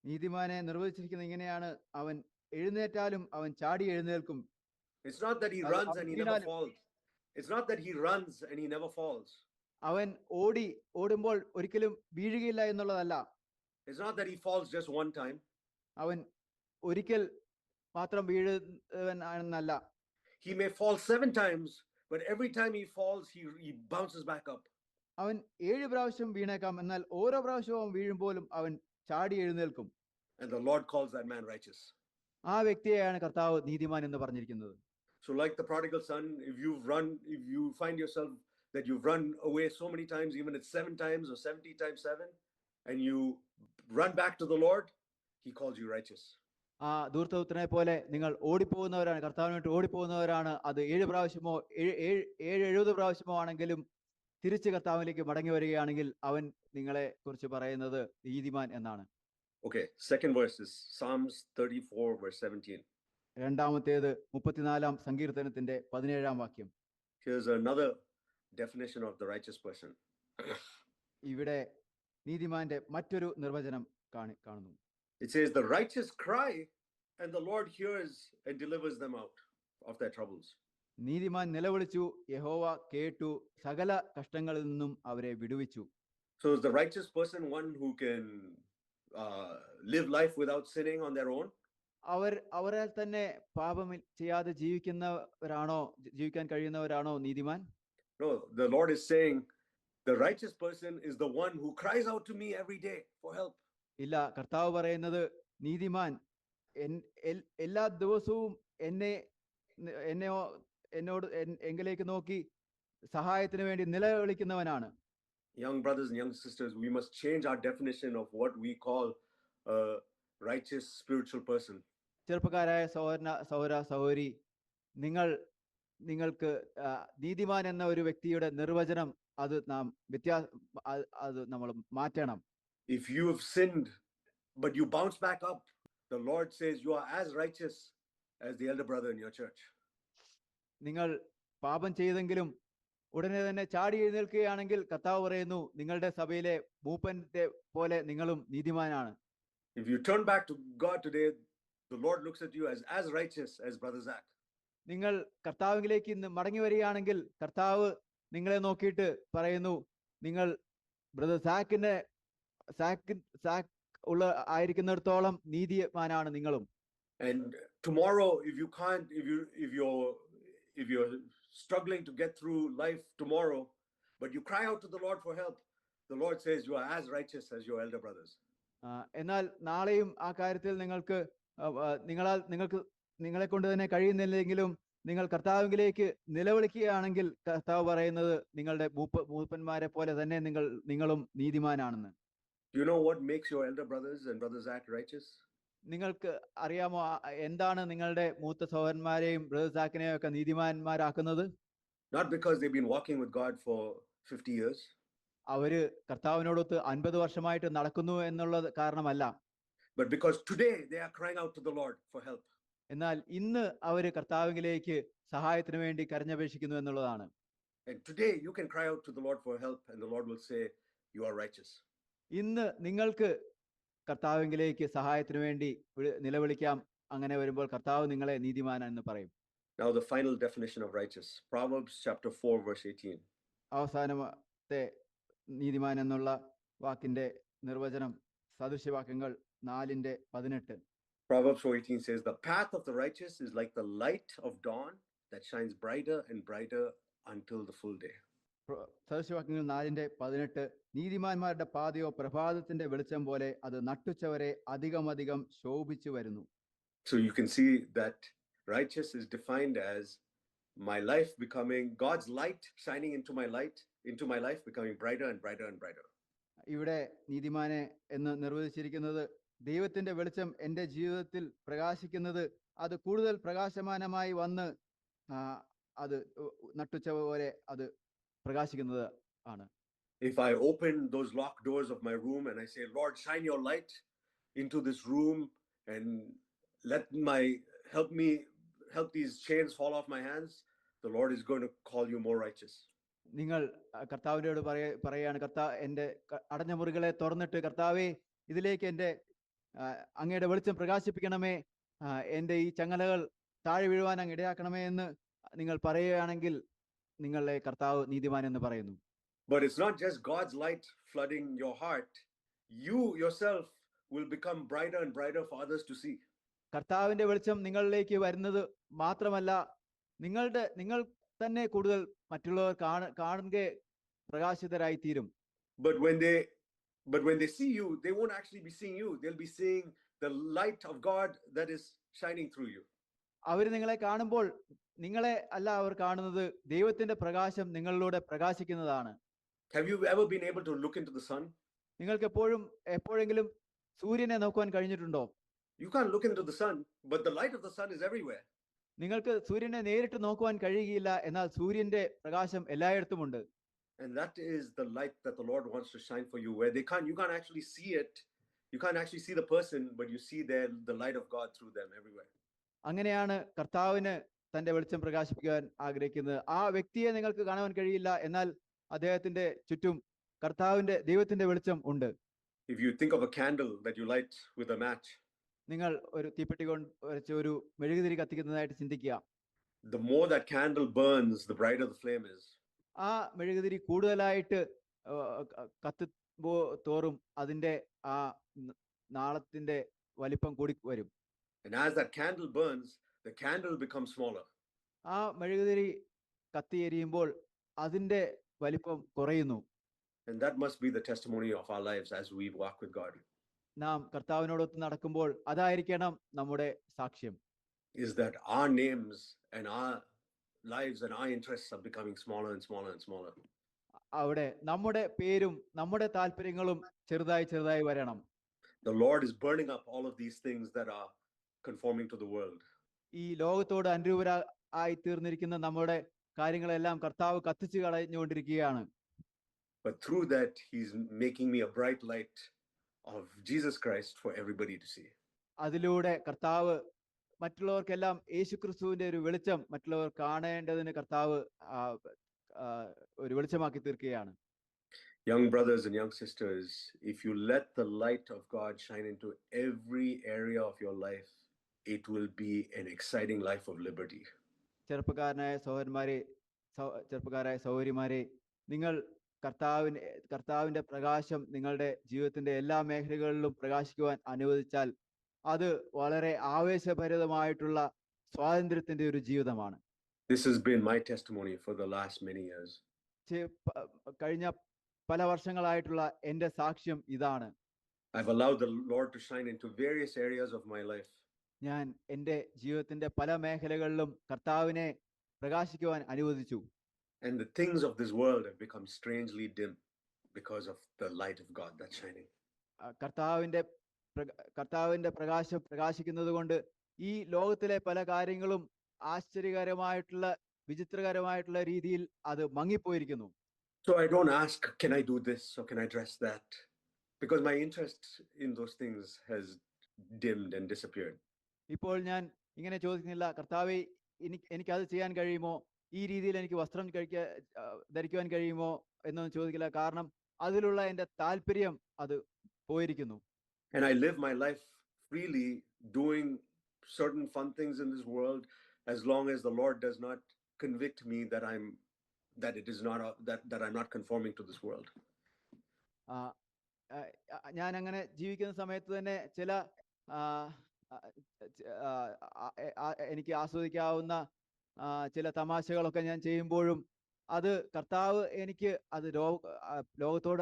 നീതിമാനെ നിർവചിച്ചിരിക്കുന്നത് ഇങ്ങനെയാണ്, അവൻ എഴുന്നേറ്റാലും അവൻ ചാടി എഴുന്നേൽക്കും. It's not that he runs and he never falls. It's not that he runs and he never falls. അവൻ ഓടുമ്പോൾ ഒരിക്കലും വീഴുകയില്ല എന്നുള്ളതല്ല. It's not that he falls just one time. അവൻ ഒരിക്കൽ മാത്രം വീഴുന്നവനാണെന്നല്ല. He may fall 7 times, but every time he falls, he bounces back up. അവൻ 7 പ്രാവശ്യം വീണേക്കാം, എന്നാൽ ഓരോ പ്രാവശ്യവും വീഴുമ്പോഴും അവൻ ചാടി എഴുന്നേൽക്കും. And the Lord calls that man righteous. ആ വ്യക്തിയെയാണ് കർത്താവ് നീതിമാൻ എന്ന് പറഞ്ഞിരിക്കുന്നത്. So like the prodigal son, if you find yourself that you've run away so many times, even at 7 times or 70 times 7, and you run back to the Lord, he calls you righteous. ആ ധൂർത്തപുത്രനെ പോലെ നിങ്ങൾ ഓടിപ്പോകുന്നവരാണ്, കർത്താവിന് വേണ്ടി ഓടിപ്പോകുന്നവരാണ്. അത് 7 പ്രാവശ്യമോ 70 പ്രാവശ്യമോ ആണെങ്കിലും തിരിച്ച് കർത്താവിലേക്ക് മടങ്ങി വരികയാണെങ്കിൽ അവൻ നിങ്ങളെ കുറിച്ച് പറയുന്നത് നീതിമാൻ എന്നാണ്. Okay, second verse is Psalms 34 verse 17. രണ്ടാമത്തേത് 34-ാം സങ്കീർത്തനത്തിന്റെ 17-ാം വാക്യം. Here's another definition of the righteous person. ഇവിടെ നീതിമാന്റെ മറ്റൊരു നിർവചനം കാണുന്നു. It says the righteous cry and the Lord hears and delivers them out of their troubles. നീതിമാൻ നിലവിളിച്ചു, യഹോവ കേട്ടു, സകല കഷ്ടങ്ങളിൽ നിന്നും അവരെ വിടുവിച്ചു. So is the righteous person one who can live life without sinning on their own? അവരാൽ തന്നെ പാപം ചെയ്യാതെ ജീവിക്കാൻ കഴിയുന്നവരാണോ നീതിമാൻ? No, the Lord is saying the righteous person is the one who cries out to me every day for help. ഇല്ല, കർത്താവ് പറയുന്നത് നീതിമാൻ എല്ലാ ദിവസവും എന്നോട് എങ്കിലേക്ക് നോക്കി സഹായത്തിന് വേണ്ടി നിലവിളിക്കുന്നവനാണ്. Young brothers and young sisters, we must change our definition of what we call a righteous spiritual person. ചെറുപ്പക്കാരായ സഹോദരി, നിങ്ങൾക്ക് നീതിമാൻ എന്ന ഒരു വ്യക്തിയുടെ നിർവചനം അത് നമ്മൾ മാറ്റണം. If you have sinned but you bounce back up, the Lord says you are as righteous as the elder brother in your church. നിങ്ങൾ പാപം ചെയ്തെങ്കിലും ഉടനെ തന്നെ ചാടി എഴുന്നേൽക്കുകയാണെങ്കിൽ കർത്താവ് പറയുന്നു, നിങ്ങളുടെ സഭയിലെ മൂപ്പന്റെ പോലെ നിങ്ങളും നീതിമാനാണ്. If you turn back to God today, the Lord looks at you as righteous as brother Zach. നിങ്ങൾ കർത്താവിലേക്ക് ഇന്ന് മടങ്ങി വരികയാണെങ്കിൽ കർത്താവ് നിങ്ങളെ നോക്കിയിട്ട് പറയുന്നു, നിങ്ങൾ ബ്രദർ സാക്ക് ഉള്ള ആയിരിക്കുന്നിടത്തോളം നീതിമാനാണ് നിങ്ങളും. And tomorrow, if you're struggling to get through life tomorrow, but you cry out to the Lord for help, the Lord says you are as righteous as your elder brothers. എന്നാൽ നാളെയും ആ കാര്യത്തിൽ നിങ്ങൾക്ക് നിങ്ങളെ കൊണ്ട് തന്നെ കഴിയുന്നില്ലെങ്കിലും നിങ്ങൾ കർത്താവിലേക്ക് നിലവിളിക്കുകയാണെങ്കിൽ കർത്താവ് പറയുന്നത് നിങ്ങളുടെ മൂപ്പന്മാരെ പോലെ തന്നെ നിങ്ങളും നീതിമാനാണെന്ന്. Do you know what makes your elder brothers and brothers act righteous? നിങ്ങൾക്ക് അറിയാമോ എന്താണ് നിങ്ങളുടെ മൂത്ത സഹോദരന്മാരെയും ബ്രദർസാക്കിനെയും ഒക്കെ നീതിമാന്മാരാക്കുന്നത്? Not because they've been walking with God for 50 years. അവര് കർത്താവിനോടൊത്ത് 50 വർഷമായിട്ട് നടക്കുന്നു എന്നുള്ളത് കാരണമല്ല, but because today they are crying out to the Lord for help. എന്നാൽ ഇന്ന് അവര് കർത്താവിലേക്ക് സഹായത്തിന് വേണ്ടി കരഞ്ഞപേക്ഷിക്കുന്നു എന്നുള്ളതാണ്. And today you can cry out to the Lord for help and the Lord will say you are righteous. ഇന്ന് നിങ്ങൾക്ക് കർത്താവിലേക്ക് സഹായത്തിന് വേണ്ടി നിലവിളിക്കാം. അങ്ങനെ വരുമ്പോൾ കർത്താവ് നിങ്ങളെ നീതിമാൻ എന്ന് പറയും. Now the final definition of righteous, Proverbs chapter 4 verse 18. അവസാനത്തെ നീതിമാൻ എന്നുള്ള വാക്കിന്റെ നിർവചനം സദൃശ്യവാക്യങ്ങൾ 4:18. Proverbs 4:18 says the path of the righteous is like the light of dawn that shines brighter and brighter until the full day. സദൃശ്യവാക്യങ്ങൾ 4:18 നീതിമാന്മാരുടെ പാതയോ പ്രഭാതത്തിന്റെ വെളിച്ചം പോലെ അത് നട്ടുച്ചവരെ അധികമധികം ശോഭിച്ചു വരുന്നു. So you can see that righteous is defined as my life becoming God's light shining into my life becoming brighter and brighter and brighter. ഇവിടെ നീതിമാനെ എന്ന് നിർവചിച്ചിരിക്കുന്നത് ദൈവത്തിന്റെ വെളിച്ചം എൻ്റെ ജീവിതത്തിൽ പ്രകാശിക്കുന്നത് അത് കൂടുതൽ പ്രകാശമാനമായി വന്ന് അത് നട്ടുച്ച പോലെ അത് പ്രകാശിക്കുന്നത് ആണ്. If I open those locked doors of my room and I say, Lord, shine your light into this room and help these chains fall off my hands, the Lord is going to call you more righteous. നിങ്ങൾ കർത്താവിനോട് പറയാണ്, എൻ്റെ അടഞ്ഞ മുറികളെ തുറന്നിട്ട് കർത്താവേ ഇതിലേക്ക് എൻ്റെ അങ്ങയുടെ വെളിച്ചം പ്രകാശിപ്പിക്കണമേ, എൻ്റെ ഈ ചങ്ങലകൾ താഴെ വീഴുവാൻ അങ്ങ് ഇടയാക്കണമേ എന്ന് നിങ്ങൾ പറയുകയാണെങ്കിൽ നിങ്ങളെ കർത്താവ് നീതിമാൻ എന്ന് പറയുന്നു. But it's not just God's light flooding your heart. You yourself will become brighter and brighter for others to see. കർത്താവിന്റെ വെളിച്ചം നിങ്ങളിലേക്ക് വരുന്നത് മാത്രമല്ല, നിങ്ങൾ തന്നെ കൂടുതൽ മറ്റുള്ളവർ കാണുക പ്രകാശിതരായി തീരും. But when they see you, they won't actually be seeing you. They'll be seeing the light of God that is shining through you. അവർ നിങ്ങളെ കാണുമ്പോൾ നിങ്ങളെ അല്ല അവർ കാണുന്നത്, ദൈവത്തിന്റെ പ്രകാശം നിങ്ങളിലൂടെ പ്രകാശിക്കുന്നതാണ്. Have you ever been able to look into the sun? നിങ്ങൾക്ക് എപ്പോഴെങ്കിലും സൂര്യനെ നോക്കുവാൻ കഴിഞ്ഞിട്ടുണ്ടോ? You can't look into the sun, but the light of the sun is everywhere. നിങ്ങൾക്ക് സൂര്യനെ നേരിട്ട് നോക്കുവാൻ കഴിയുകയില്ല, എന്നാൽ സൂര്യന്റെ പ്രകാശം എല്ലായിടത്തുമുണ്ട്. And that is the light that the Lord wants to shine for you, where you can't actually see it. You can't actually see the person, but you see the light of God through them everywhere. അങ്ങനെയാണ് കർത്താവിന് തന്റെ വെളിച്ചം പ്രകാശിപ്പിക്കാൻ ആഗ്രഹിക്കുന്നത്. ആ വ്യക്തിയെ നിങ്ങൾക്ക് കാണുവാൻ കഴിയില്ല, എന്നാൽ അദ്ദേഹത്തിന്റെ ചുറ്റും ദൈവത്തിന്റെ വെളിച്ചം ഉണ്ട്. If you think of a candle that you light with a match, നിങ്ങൾ ഒരു തീപ്പെട്ടി കൊണ്ട് വരച്ച് ഒരു മെഴുകുതിരി കത്തിക്കുന്നതായിട്ട് ചിന്തിക്കുക. The more that candle burns, the brighter the flame is. ആ മെഴുകുതിരി കൂടുതലായിട്ട് കത്തുമ്പോ തോറും അതിന്റെ ആ നാളത്തിന്റെ വലിപ്പം കൂടി വരും. And as that candle burns, the candle becomes smaller. ആ മെഴുകുതിരി കത്തിയെരിയുമ്പോൾ അതിന്റെ വലിപ്പം കുറയുന്നു. And that must be the testimony of our lives as we walk with God. നാം കർത്താവിനോടൊത്ത് നടക്കുമ്പോൾ അതായിരിക്കണം നമ്മുടെ സാക്ഷ്യം. Is that our names and our lives and our interests are becoming smaller and smaller and smaller. അവിടെ നമ്മുടെ പേരും നമ്മുടെ താല്പര്യങ്ങളും ചെറുതായി വരണം. The Lord is burning up all of these things that are conforming to the world. ഈ ലോകത്തോട് അനുരൂപരായി തീർന്നിരിക്കുന്ന നമ്മുടെ കാര്യങ്ങളെല്ലാം കർത്താവ് കത്തിച്ചു കളഞ്ഞുകൊണ്ടിരിക്കുകയാണ്. But through that he's making me a bright light of Jesus Christ for everybody to see. അതിലൂടെ കർത്താവ് മറ്റുള്ളവർക്കെല്ലാം യേശുക്രിസ്തുവിന്റെ ഒരു വെളിച്ചം മറ്റുള്ളവർ കാണേണ്ടതിന് കർത്താവ് ഒരു വെളിച്ചമാക്കി തീർക്കുകയാണ്. Young brothers and young sisters, if you let the light of God shine into every area of your life, it will be an exciting life of liberty. ചെറുപ്പക്കാരായ സഹോദരിമാരെ, നിങ്ങൾ കർത്താവിന്റെ പ്രകാശം നിങ്ങളുടെ ജീവിതത്തിന്റെ എല്ലാ മേഖലകളിലും പ്രകാശിക്കുവാൻ അനുവദിച്ചാൽ അത് വളരെ ആവേശഭരിതമായിട്ടുള്ള സ്വാതന്ത്ര്യത്തിന്റെ ഒരു ജീവിതമാണ്. This has been my testimony for the last many years. കഴിഞ്ഞ പല വർഷങ്ങളായിട്ടുള്ള എൻ്റെ സാക്ഷ്യം ഇതാണ്. I've allowed the Lord to shine into various areas of my life. ഞാൻ എൻ്റെ ജീവിതത്തിന്റെ പല മേഖലകളിലും കർത്താവിനെ പ്രകാശിക്കുവാൻ അനുവദിച്ചു. And the things of this world have become strangely dim because of the light of God that's shining. കർത്താവിന്റെ പ്രകാശം പ്രകാശിക്കുന്നത് കൊണ്ട് ഈ ലോകത്തിലെ പല കാര്യങ്ങളും ആശ്ചര്യകരമായിട്ടുള്ള വിചിത്രകരമായിട്ടുള്ള രീതിയിൽ അത് മങ്ങിപ്പോയിരിക്കുന്നു. So I don't ask, can I do this or can I dress that? Because my interest in those things has dimmed and disappeared. ഇപ്പോൾ ഞാൻ ഇങ്ങനെ ചോദിക്കുന്നില്ല, കർത്താവെ എനിക്കത് ചെയ്യാൻ കഴിയുമോ, ഈ രീതിയിൽ എനിക്ക് വസ്ത്രം ധരിക്കുവാൻ കഴിയുമോ എന്നൊന്നും ചോദിക്കില്ല. കാരണം അതിലുള്ള എൻ്റെ താല്പര്യം അത് പോയിരിക്കുന്നു. And I live my life freely doing certain fun things in this world as long as the Lord does not convict me that I'm not conforming to this world. ഞാൻ അങ്ങനെ ജീവിക്കുന്ന സമയത്ത് തന്നെ ചില എനിക്ക് ആസ്വദിക്കാവുന്ന ചില തമാശകളൊക്കെ ഞാൻ ചെയ്യുമ്പോഴും അത് കർത്താവ് എനിക്ക് അത് ലോകത്തോട്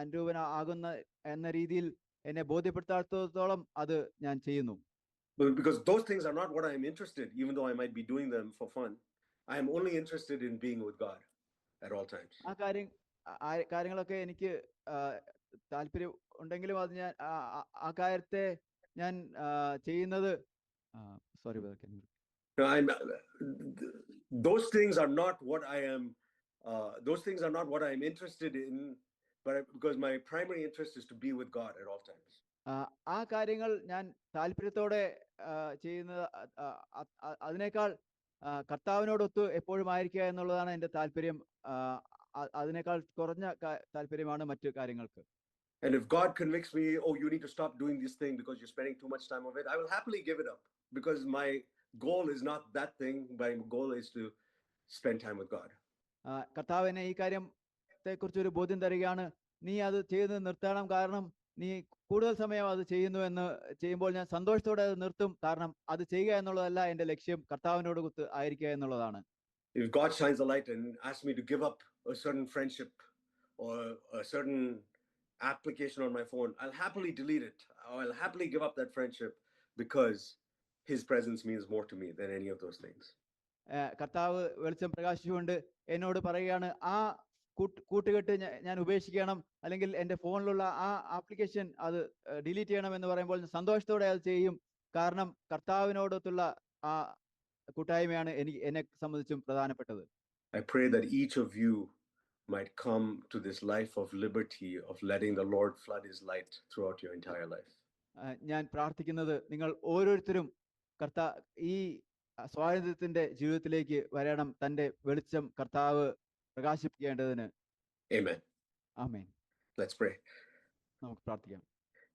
അനുരൂപനാകുന്ന എന്ന രീതിയിൽ എന്നെ ബോധ്യപ്പെടുത്താത്തോളം അത് ഞാൻ ചെയ്യുന്നു. Because those things are not what I am interested, even though I might be doing them for fun. I am only interested in being with God at all times. കാര്യങ്ങളൊക്കെ എനിക്ക് താല്പര്യം ഉണ്ടെങ്കിലും അത് ഞാൻ ആ കാര്യത്തെ ഞാൻ ചെയ്യുന്നത് those things are not what I am interested in, but because my primary interest is to be with God at all times. ആ കാര്യങ്ങൾ ഞാൻ താല്പര്യത്തോടെ ചെയ്യുന്നത് അതിനേക്കാൾ കർത്താവിനോടൊത്ത് എപ്പോഴും ആയിരിക്കുക എന്നുള്ളതാണ് എൻ്റെ താല്പര്യം. അതിനേക്കാൾ കുറഞ്ഞ താല്പര്യമാണ് മറ്റു കാര്യങ്ങൾക്ക്. And if God convicts me, oh, you need to stop doing this thing because you're spending too much time of it, I will happily give it up, because my goal is not that thing. My goal is to spend time with God. കർത്താവിനെ ഈ കാര്യത്തെ കുറിച്ച് ഒരു ബോധ്യം തരികയാണ്, നീ അത് ചെയ്ത് നിർത്തണം, കാരണം നീ കൂടുതൽ സമയം അത് ചെയ്യുമ്പോൾ ഞാൻ സന്തോഷത്തോടെ അത് നിർത്തും. കാരണം അത് ചെയ്യുക എന്നുള്ളതല്ല എൻ്റെ ലക്ഷ്യം, കർത്താവിനോട് കുത്ത് ആയിരിക്കുക എന്നുള്ളതാണ്. If God shines a light and asks me to give up a certain friendship or a certain application on my phone, I'll happily delete it. I'll happily give up that friendship, because his presence means more to me than any of those things. കർത്താവ് വെളിച്ചം പ്രകാശിച്ചുകൊണ്ട് എന്നോട് പറയുകയാണ്, ആ കൂട്ടുകെട്ട് ഞാൻ ഉപേക്ഷിക്കണം, അല്ലെങ്കിൽ എൻ്റെ ഫോണിലുള്ള ആ ആപ്ലിക്കേഷൻ അത് ഡിലീറ്റ് ചെയ്യണം എന്ന് പറയുമ്പോൾ സന്തോഷത്തോടെ അത് ചെയ്യും. കാരണം കർത്താവിനോടൊത്തുള്ള ആ കൂട്ടായ്മയാണ് എന്നെ സംബന്ധിച്ചും പ്രധാനപ്പെട്ടത്. I pray that each of you might come to this life of liberty, of letting the Lord flood his light throughout your entire life. ഞാൻ പ്രാർത്ഥിക്കുന്നത് നിങ്ങൾ ഓരോരുത്തരും ഈ സ്വാതന്ത്ര്യത്തിന്റെ ജീവിതത്തിലേക്ക് വരണം, തന്റെ വെളിച്ചം കർത്താവ് പ്രകാശിപ്പിക്കേണ്ടതിന്. Amen. ആമേൻ. Let's pray. നമുക്ക് പ്രാർത്ഥിക്കാം.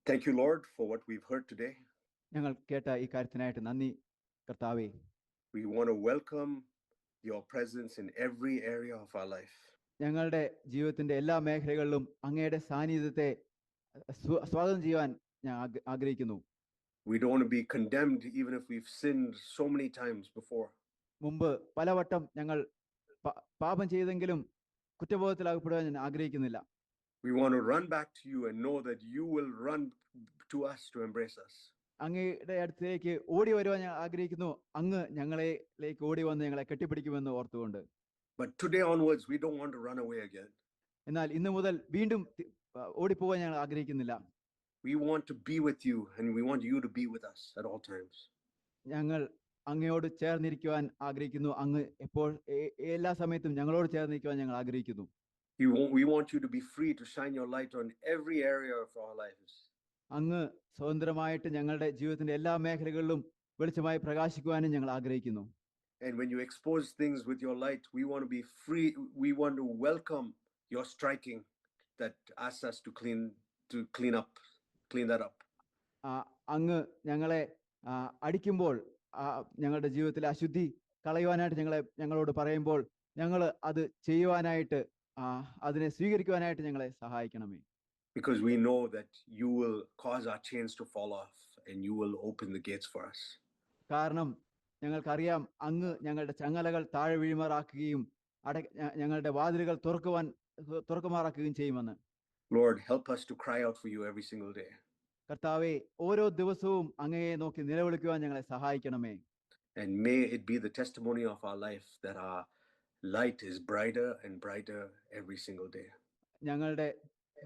Thank you, Lord, for what we've heard today. ഞങ്ങൾ കേട്ട ഈ കാര്യത്തിനായിട്ട് നന്ദി കർത്താവേ. We want to welcome your presence in every area of our life. ഞങ്ങളുടെ ജീവിതത്തിന്റെ എല്ലാ മേഖലകളിലും അങ്ങയുടെ സാന്നിധ്യത്തെ സ്വാഗതം ചെയ്യാൻ ഞാൻ ആഗ്രഹിക്കുന്നു. We don't want to be condemned even if we've sinned so many times before. മുമ്പ് പലവട്ടം ഞങ്ങൾ പാപം ചെയ്തെങ്കിലും കുറ്റബോധത്തിലാകപ്പെടുവാൻ ഞാൻ ആഗ്രഹിക്കുന്നില്ല. We want to run back to you and know that you will run to us to embrace us. അങ്ങയുടെ അടുത്തേക്ക് ഓടി വരുവാൻ ഞാൻ ആഗ്രഹിക്കുന്നു. അങ്ങ് ഞങ്ങളിലേക്ക് ഓടി വന്ന് ഞങ്ങളെ കെട്ടിപ്പിടിക്കുമെന്ന് ഓർത്തുകൊണ്ട്. But today onwards, we don't want to run away again. എന്നാൽ ഇന്നു മുതൽ വീണ്ടും ഓടിപ്പോവാൻ ഞങ്ങൾ ആഗ്രഹിക്കുന്നില്ല. We want to be with you, and we want you to be with us at all times. ഞങ്ങൾ അങ്ങയോട് ചേർന്നിരിക്കുവാൻ ആഗ്രഹിക്കുന്നു. അങ്ങ് എല്ലാ സമയത്തും ഞങ്ങളോട് ചേർന്നിരിക്കുവാൻ ഞങ്ങൾ ആഗ്രഹിക്കുന്നു. We want you to be free to shine your light on every area of our lives. അങ്ങ് സ്വതന്ത്രമായിട്ട് ഞങ്ങളുടെ ജീവിതത്തിന്റെ എല്ലാ മേഖലകളിലും വെളിച്ചമായി പ്രകാശിക്കുവാനും ഞങ്ങൾ ആഗ്രഹിക്കുന്നു. And when you expose things with your light, we want to be free. We want to welcome your striking that asks us to clean that up. അങ്ങ് ഞങ്ങളെ അടിക്കുമ്പോൾ ഞങ്ങളുടെ ജീവിതത്തിലെ അശുദ്ധി കളയുവാനായിട്ട് ഞങ്ങളോട് പറയുമ്പോൾ ഞങ്ങൾ അത് ചെയ്യുവാനായിട്ട് അതിനെ സ്വീകരിക്കുവാനായിട്ട് ഞങ്ങളെ സഹായിക്കണമേ. Because we know that you will cause our chains to fall off and you will open the gates for us. കാരണം ഞങ്ങൾക്കറിയാം അങ്ങ് ഞങ്ങളുടെ ചങ്ങലകൾ താഴെ വീഴുമാറാക്കുകയും ഞങ്ങളുടെ വാതിലുകൾ തുറക്കുമാറാക്കുകയും ചെയ്യുമെന്ന്. Lord, help us to cry out for you every single day. കർത്താവെ, ഓരോ ദിവസവും അങ്ങയെ നോക്കി നിലവിളിക്കുവാൻ ഞങ്ങളെ സഹായിക്കണമേ. And may it be the testimony of our life that our light is brighter and brighter every single day. ഞങ്ങളുടെ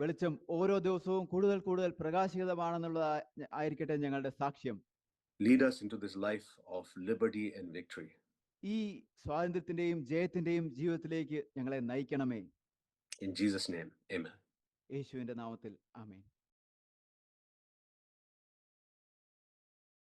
വെളിച്ചം ഓരോ ദിവസവും കൂടുതൽ കൂടുതൽ പ്രകാശിതമാണെന്നുള്ളത് ആയിരിക്കട്ടെ ഞങ്ങളുടെ സാക്ഷ്യം. Lead us into this life of liberty and victory. ഈ സ്വാതന്ത്ര്യത്തിന്റെയും ജയത്തിന്റെയും ജീവിതത്തിലേക്ക് ഞങ്ങളെ നയിക്കണമേ. In Jesus' name, amen. യേശുവിന്റെ നാമത്തിൽ ആമേൻ.